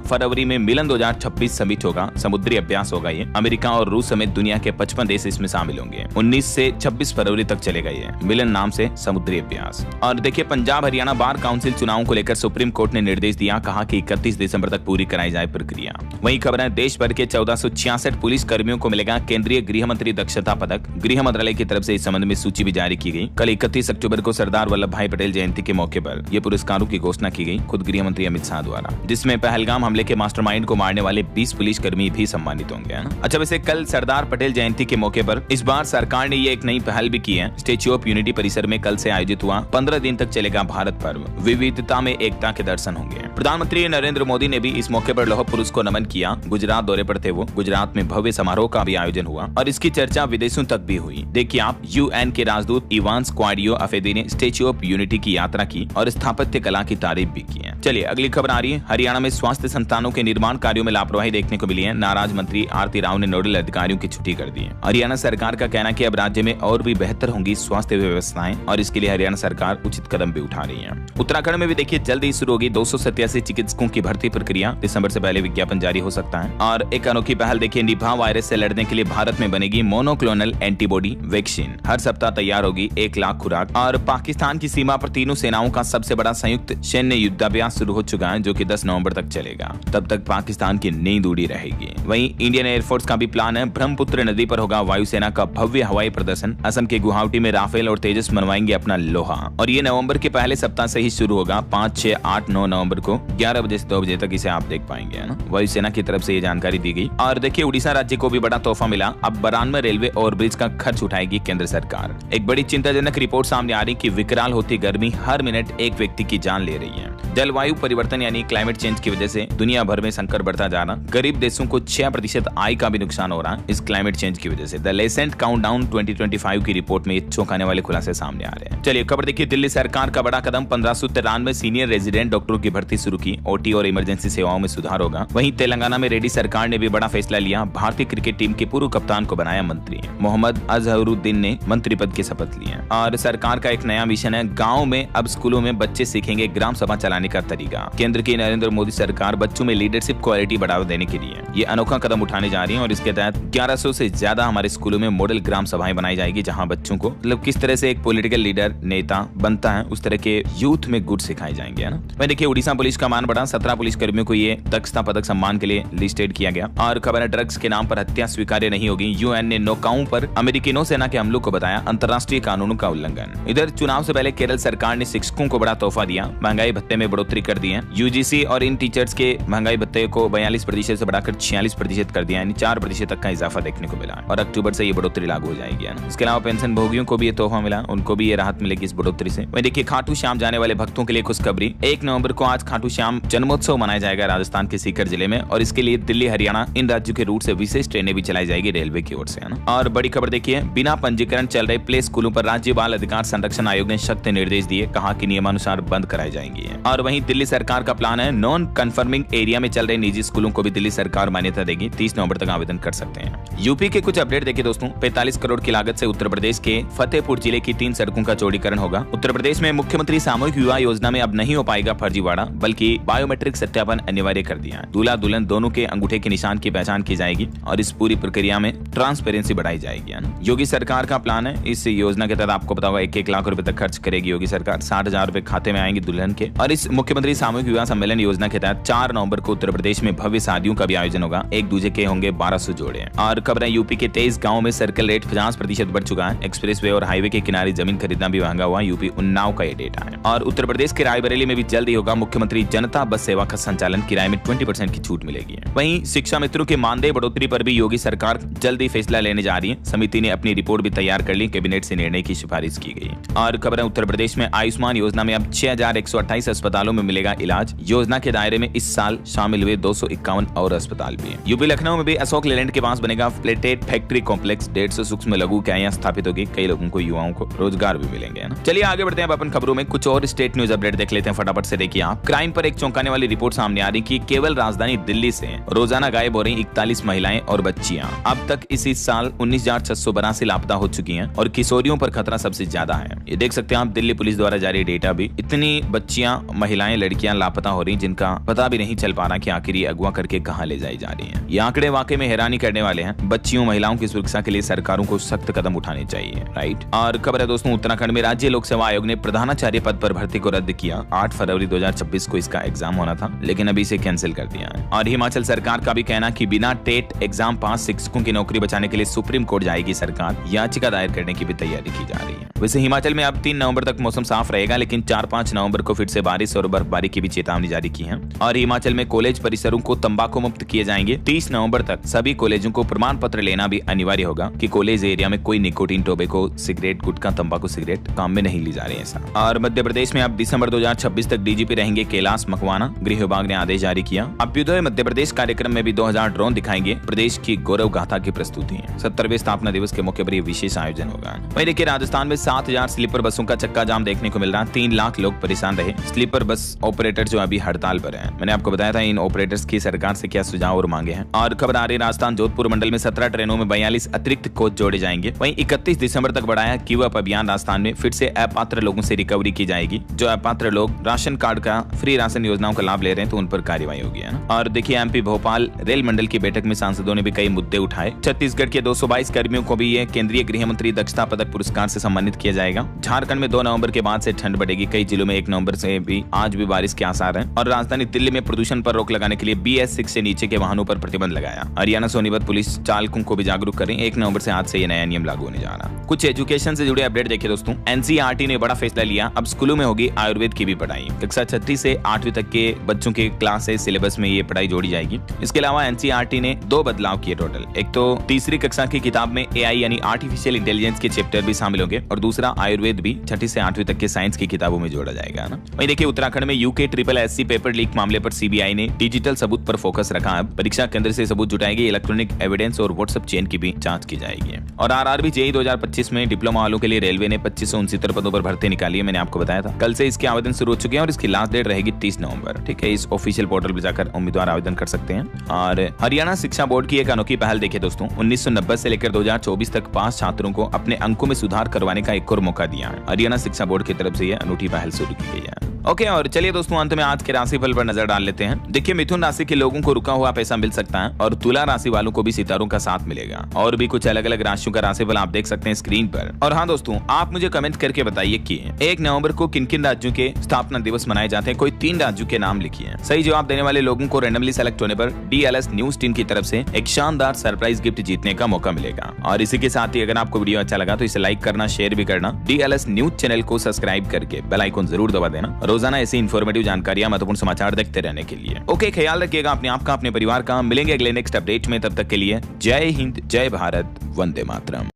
फरवरी में मिलन 2026 समिट होगा। समुद्री अभ्यास होगा ये। अमेरिका और रूस समेत दुनिया के 55 देश इसमें शामिल होंगे। 19 से 26 फरवरी तक चलेगा ये मिलन नाम से समुद्री अभ्यास। और देखिए, पंजाब हरियाणा बार काउंसिल चुनावों को लेकर सुप्रीम कोर्ट ने निर्देश दिया। कहा कि 31 दिसंबर तक पूरी कराई जाए प्रक्रिया। वहीं खबर है, देश भर के 1466 पुलिस कर्मियों को मिलेगा केंद्रीय गृह मंत्री दक्षता पदक। गृह मंत्रालय की तरफ से इस संबंध में सूची भी जारी की गई। कल 31 अक्टूबर को सरदार वल्लभ भाई पटेल जयंती के मौके पर ये पुरस्कारों की घोषणा की गई खुद गृह मंत्री अमित शाह द्वारा, जिसमें पहलगाम हमले के मास्टरमाइंड को मारने वाले 20 पुलिस कर्मी भी सम्मानित होंगे। अच्छा, वैसे कल सरदार पटेल जयंती के मौके पर इस बार सरकार ने ये एक नई पहल भी की है। स्टेच्यू ऑफ यूनिटी परिसर में कल से आयोजित हुआ 15 दिन तक चलेगा भारत पर्व। विविधता में एकता के दर्शन होंगे। प्रधानमंत्री नरेंद्र मोदी ने भी इस मौके पर लौह पुरुष को नमन किया। गुजरात दौरे पर थे वो। गुजरात में भव्य समारोह का भी आयोजन हुआ और इसकी चर्चा विदेशों तक भी हुई। देखिए आप, यूएन के राजदूत इवांस क्वाडियो अफेदी ने स्टेच्यू ऑफ यूनिटी की यात्रा की और स्थापत्य कला की तारीफ भी की है। चलिए अगली खबर आ रही है, हरियाणा में स्वास्थ्य संस्थानों के निर्माण कार्यों में लापरवाही देखने को मिली है। नाराज मंत्री आरती राव ने नोडल अधिकारियों की छुट्टी कर दी है। हरियाणा सरकार का कहना है कि अब राज्य में और भी बेहतर होंगी स्वास्थ्य व्यवस्थाएं और इसके लिए हरियाणा सरकार उचित कदम भी उठा रही है। उत्तराखंड में भी देखिए जल्द ही शुरू होगी 287 चिकित्सकों की भर्ती प्रक्रिया। दिसंबर से पहले विज्ञापन जारी हो सकता है। और एक अनोखी पहल देखिए, निपा वायरस से लड़ने के लिए भारत में बनेगी मोनोक्लोनल एंटीबॉडी वैक्सीन। हर सप्ताह तैयार होगी 1 लाख खुराक। और पाकिस्तान की सीमा पर तीनों सेनाओं का सबसे बड़ा संयुक्त सैन्य युद्धाभ्यास शुरू हो चुका है, जो कि 10 नवंबर तक चलेगा। तब तक पाकिस्तान की नींद उड़ी रहेगी। वहीं इंडियन एयरफोर्स का भी प्लान है, ब्रह्मपुत्र नदी पर होगा वायुसेना का भव्य हवाई प्रदर्शन। असम के गुवाहाटी में राफेल और तेजस मनवाएंगे अपना लोहा और ये नवंबर के पहले सप्ताह से ही शुरू होगा। 5, 6, 8, 9 नवंबर को 11 बजे से 2 बजे तक इसे आप देख पाएंगे, है ना। वायुसेना की तरफ से ये जानकारी दी गई। और देखिए, उड़ीसा राज्य को भी बड़ा तोहफा मिला। अब 92 रेलवे ओवरब्रिज का खर्च उठाएगी केंद्र सरकार। एक बड़ी चिंताजनक रिपोर्ट सामने आ रही कि विकराल होती गर्मी हर मिनट एक व्यक्ति की जान ले रही है। जलवायु परिवर्तन यानी क्लाइमेट चेंज की वजह से दुनिया भर में संकट बढ़ता जा रहा। गरीब देशों को 6% आय का भी नुकसान हो रहा है इस क्लाइमेट चेंज की वजह से। द लेसेंट काउंटडाउन 2025 की रिपोर्ट में चौंकाने वाले खुलासे सामने आ रहे हैं। चलिए खबर देखिए, दिल्ली सरकार का बड़ा कदम, 1593 सीनियर रेजिडेंट डॉक्टरों की भर्ती शुरू की। ओटी और इमरजेंसी सेवाओं में सुधार होगा। वहीं तेलंगाना में रेड्डी सरकार ने भी बड़ा फैसला लिया। भारतीय क्रिकेट टीम के पूर्व कप्तान को बनाया मंत्री। मोहम्मद अजहरुद्दीन ने मंत्री पद की शपथ ली है। और सरकार का एक नया मिशन है, गाँव में अब स्कूलों में बच्चे सीखेंगे ग्राम सभा चलाने का तरीका। केंद्र की नरेंद्र मोदी सरकार बच्चों में लीडरशिप क्वालिटी बढ़ावा देने के लिए ये अनोखा कदम उठाने जा रही है और इसके तहत 1100 से ज्यादा हमारे स्कूलों में मॉडल ग्राम सभाएं बनाई जाएगी, जहां बच्चों को मतलब किस तरह से एक पॉलिटिकल लीडर नेता बनता है उस तरह के यूथ में गुड सिखाए जाएंगे, है ना। वहीं देखिए, उड़ीसा पुलिस का मान बढ़ा। 17 पुलिस कर्मियों को ये दक्षता पदक सम्मान के लिए लिस्टेड किया गया। और खबर है, ड्रग्स के नाम पर हत्या स्वीकार्य नहीं होगी। यूएन ने नौकाओं पर अमेरिकी नौसेना के हमलों को बताया अंतर्राष्ट्रीय कानूनों का उल्लंघन। इधर चुनाव से पहले केरल सरकार ने शिक्षकों को बड़ा तोहफा दिया। महंगाई भत्ते में बढ़ोतरी कर दी है। यूजीसी और इन टीचर्स के महंगाई भत्ते को 42% से बढ़ाकर 46% कर दिया, यानी 4% तक का इजाफा देखने को मिला और अक्टूबर से ये बढ़ोतरी लागू हो जाएगी, है ना। इसके अलावा पेंशन भोगियों को भी ये तोहफा मिला, उनको भी ये राहत मिलेगी इस बढ़ोतरी से। वहीं देखिए, खाटू श्याम जाने वाले भक्तों के लिए खुशखबरी। 1 नवंबर को आज खाटू श्याम जन्मोत्सव मनाया जाएगा राजस्थान के सीकर जिले में और इसके लिए दिल्ली, हरियाणा इन राज्यों के रूट से विशेष ट्रेनें भी चलाई जाएगी रेलवे की ओर से, है ना। और बड़ी खबर देखिए, बिना पंजीकरण चल रहे प्ले स्कूलों पर राज्य बाल अधिकार संरक्षण आयोग ने सख्त निर्देश दिए। कहा कि नियमानुसार बंद कराई जाएंगी। और वहीं दिल्ली सरकार का प्लान है, नॉन कन्फर्म परफॉर्मिंग एरिया में चल रहे निजी स्कूलों को भी दिल्ली सरकार मान्यता देगी। 30 नवंबर तक आवेदन कर सकते हैं। यूपी के कुछ अपडेट देखिए दोस्तों। 45 करोड़ की लागत से उत्तर प्रदेश के फतेहपुर जिले की 3 सड़कों का चौड़ीकरण होगा। उत्तर प्रदेश में मुख्यमंत्री सामूहिक विवाह योजना में अब नहीं हो पाएगा फर्जीवाड़ा, बल्कि बायोमेट्रिक सत्यापन अनिवार्य कर दिया है। दूल्हा दुल्हन दोनों के अंगूठे के निशान की पहचान की जाएगी और इस पूरी प्रक्रिया में ट्रांसपेरेंसी बढ़ाई जाएगी। योगी सरकार का प्लान है, इस योजना के तहत आपको पता होगा 1-1 लाख रुपए तक खर्च करेगी योगी सरकार। 60,000 रुपए खाते में आएंगे दुल्हन के। और इस मुख्यमंत्री सामूहिक विवाह सम्मेलन योजना के तहत 4 नवंबर को उत्तर प्रदेश में भव्य शादियों का भी आयोजन होगा। एक दूजे के होंगे 1200 जोड़े। और खबर है यूपी के 23 गाँव में सर्कल रेट 50% बढ़ चुका है। एक्सप्रेसवे और हाईवे के किनारे जमीन खरीदना भी महंगा हुआ। यूपी उन्नाव का ये डेटा है। और उत्तर प्रदेश के रायबरेली में भी जल्द ही होगा मुख्यमंत्री जनता बस सेवा का संचालन। किराए में 20% की छूट मिलेगी। वहीं शिक्षा मित्रों के मानदेय बढ़ोतरी पर भी योगी सरकार जल्दी फैसला लेने जा रही है। समिति ने अपनी रिपोर्ट भी तैयार कर ली। कैबिनेट से निर्णय की सिफारिश की गई। और खबर है उत्तर प्रदेश में आयुष्मान योजना में अब 6128 अस्पतालों में मिलेगा इलाज। योजना के दायरे में इस साल शामिल हुए 251 और अस्पताल भी हैं। यूपी लखनऊ में भी अशोक लेलैंड के पास बनेगा प्लेटेड फैक्ट्री कॉम्प्लेक्स। 150 सूक्ष्म लघु इकाइयां स्थापित होगी। कई लोगों को, युवाओं को रोजगार भी मिलेंगे, है ना। चलिए आगे बढ़ते हैं अपन खबरों में। कुछ और स्टेट न्यूज अपडेट देख लेते हैं फटाफट से। देखिए आप, क्राइम पर एक चौंकाने वाली रिपोर्ट सामने आ रही कि केवल राजधानी दिल्ली से रोजाना गायब हो रही 41 महिलाएं और बच्चियां। अब तक इसी साल 19,682 लापता हो चुकी हैं और किशोरियों पर खतरा सबसे ज्यादा है। ये देख सकते हैं आप, दिल्ली पुलिस द्वारा जारी डेटा भी। इतनी बच्चियां, महिलाएं, लड़कियां लापता हो रही जिनका पता भी नहीं चल पा रहा कि आखिर ये अगवा करके कहां ले जाई जा रही हैं। ये आंकड़े वाकई में हैरानी करने वाले हैं। बच्चियों, महिलाओं की सुरक्षा के लिए सरकारों को सख्त कदम उठाने चाहिए, राइट। और खबर है दोस्तों, उत्तराखंड में राज्य लोक सेवा आयोग ने प्रधानाचार्य पद पर भर्ती को रद्द किया। 8 फरवरी 2026 को इसका एग्जाम होना था, लेकिन अभी इसे कैंसिल कर दिया है। और हिमाचल सरकार का भी कहना कि बिना टेट एग्जाम पास शिक्षकों की नौकरी बचाने के लिए सुप्रीम कोर्ट जाएगी सरकार। याचिका दायर करने की भी तैयारी की जा रही है। वैसे हिमाचल में अब 3 नवंबर तक मौसम साफ रहेगा, लेकिन 4-5 नवंबर को फिर से बारिश और बर्फबारी की भी चेतावनी जारी की है। और हिमाचल में कॉलेज परिसरों को तंबाकू मुक्त किए जाएंगे। 30 नवंबर तक सभी कॉलेजों को प्रमाण पत्र लेना भी अनिवार्य होगा कि कॉलेज एरिया में कोई निकोटीन, टोबैको, सिगरेट, गुटखा, तंबाकू सिगरेट काम में नहीं ली जा रही है ऐसा। और मध्य प्रदेश में अब दिसंबर 2026 तक डीजीपी रहेंगे कैलाश मकवाना। गृह विभाग ने आदेश जारी किया। अभ्युदय मध्य प्रदेश कार्यक्रम में भी 2000 ड्रोन दिखाएंगे। प्रदेश की गौरव गाथा की प्रस्तुति है। 70वें स्थापना दिवस के मौके पर यह विशेष आयोजन होगा। वहीं देखिए राजस्थान में 7000 स्लीपर बसों का चक्का जाम देखने को मिल रहा है। 3 लाख लोग परेशान रहे। स्लीपर बस ऑपरेटर जो अभी हड़ताल पर हैं। मैंने आपको बताया था इन ऑपरेटर्स की सरकार से क्या सुझाव और मांगे हैं। और खबर आ रही राजस्थान जोधपुर मंडल में 17 ट्रेनों में 42 अतिरिक्त कोच जोड़े जाएंगे। वहीं 31 दिसंबर तक बढ़ाया क्यू अप अभियान। राजस्थान में फिर से अपात्र लोगों से रिकवरी की जाएगी। जो अपात्र लोग राशन कार्ड का, फ्री राशन योजनाओं का लाभ ले रहे हैं तो उन पर कार्रवाई होगी, है ना। और देखिए एमपी भोपाल रेल मंडल की बैठक में सांसदों ने भी कई मुद्दे उठाए। छत्तीसगढ़ के 222 कर्मियों को भी ये केंद्रीय गृह मंत्री दक्षता पदक पुरस्कार से सम्मानित किया जाएगा। झारखंड में 2 नवंबर के बाद से ठंड बढ़ेगी। कई जिलों में 1 नवंबर से भी आज भी बारिश के आसार हैं। और राजधानी दिल्ली में प्रदूषण पर रोक लगाने के लिए BS6 से नीचे के वाहनों पर प्रतिबंध लगाया। हरियाणा सोनीपत पुलिस चालकों को भी जागरूक करें। 1 नवंबर से आज से ये नया नियम लागू होने जा रहा है। कुछ एजुकेशन से जुड़े अपडेट देखिए दोस्तों। NCERT ने बड़ा फैसला लिया। अब स्कूलों में होगी आयुर्वेद की भी पढ़ाई। कक्षा 6 से 8वीं तक के बच्चों के क्लास सिलेबस में ये पढ़ाई जोड़ी जाएगी। इसके अलावा NCERT ने 2 बदलाव किए टोटल। एक तो तीसरी कक्षा की किताब में AI यानी आर्टिफिशियल इंटेलिजेंस के चैप्टर भी शामिल होंगे और दूसरा आयुर्वेद भी 6 से 8वीं तक के साइंस की किताबों में जोड़ा जाएगा ना। वहीं देखिए उत्तराखंड में UK SSC पेपर लीक मामले पर CBI ने डिजिटल सबूत पर फोकस रखा है। परीक्षा केंद्र से सबूत जुटाएगी। इलेक्ट्रॉनिक एविडेंस और व्हाट्सएप चेन की भी जांच की जाएगी। और RRB JEE 2025 में डिप्लोमा वालों के लिए रेलवे ने 2569 पदों पर भर्ती निकाली है। मैंने आपको बताया था। कल से इसके आवेदन शुरू हो चुके हैं और इसकी लास्ट डेट रहेगी 30 नवंबर। ठीक है, इस ऑफिशियल पोर्टल पर जाकर उम्मीदवार आवेदन कर सकते हैं। और हरियाणा शिक्षा बोर्ड की एक अनोखी पहल देखिए दोस्तों। 1990 से लेकर 2024 तक पास छात्रों को अपने अंकों में सुधार करवाने का एक और मौका दिया है। हरियाणा शिक्षा बोर्ड की तरफ से यह अनूठी पहल शुरू की गई है। ओके, और चलिए दोस्तों अंत में आज के राशिफल पर नजर डाल लेते हैं। देखिए मिथुन राशि के लोगों को रुका हुआ पैसा मिल सकता है और तुला राशि वालों को भी सितारों का साथ मिलेगा। और भी कुछ अलग अलग राशियों का राशिफल आप देख सकते हैं स्क्रीन पर। और हाँ दोस्तों, आप मुझे कमेंट करके बताइए कि 1 नवंबर को किन किन राज्यों के स्थापना दिवस मनाए जाते हैं। कोई 3 राज्यों के नाम लिखिए। सही जवाब देने वाले लोगों को रैंडमली सेलेक्ट होने पर DLS न्यूज टीम की तरफ से एक शानदार सरप्राइज गिफ्ट जीतने का मौका मिलेगा। और इसी के साथ ही अगर आपको वीडियो अच्छा लगा तो इसे लाइक करना, शेयर भी करना। DLS न्यूज चैनल को सब्सक्राइब करके बेल आइकन जरूर दबा देना रोजाना ऐसी इन्फॉर्मेटिव जानकारियां, महत्वपूर्ण समाचार देखते रहने के लिए। ओके, ख्याल रखिएगा अपने आप का, अपने परिवार का। मिलेंगे अगले नेक्स्ट अपडेट में। तब तक के लिए जय हिंद, जय भारत, वंदे मातरम।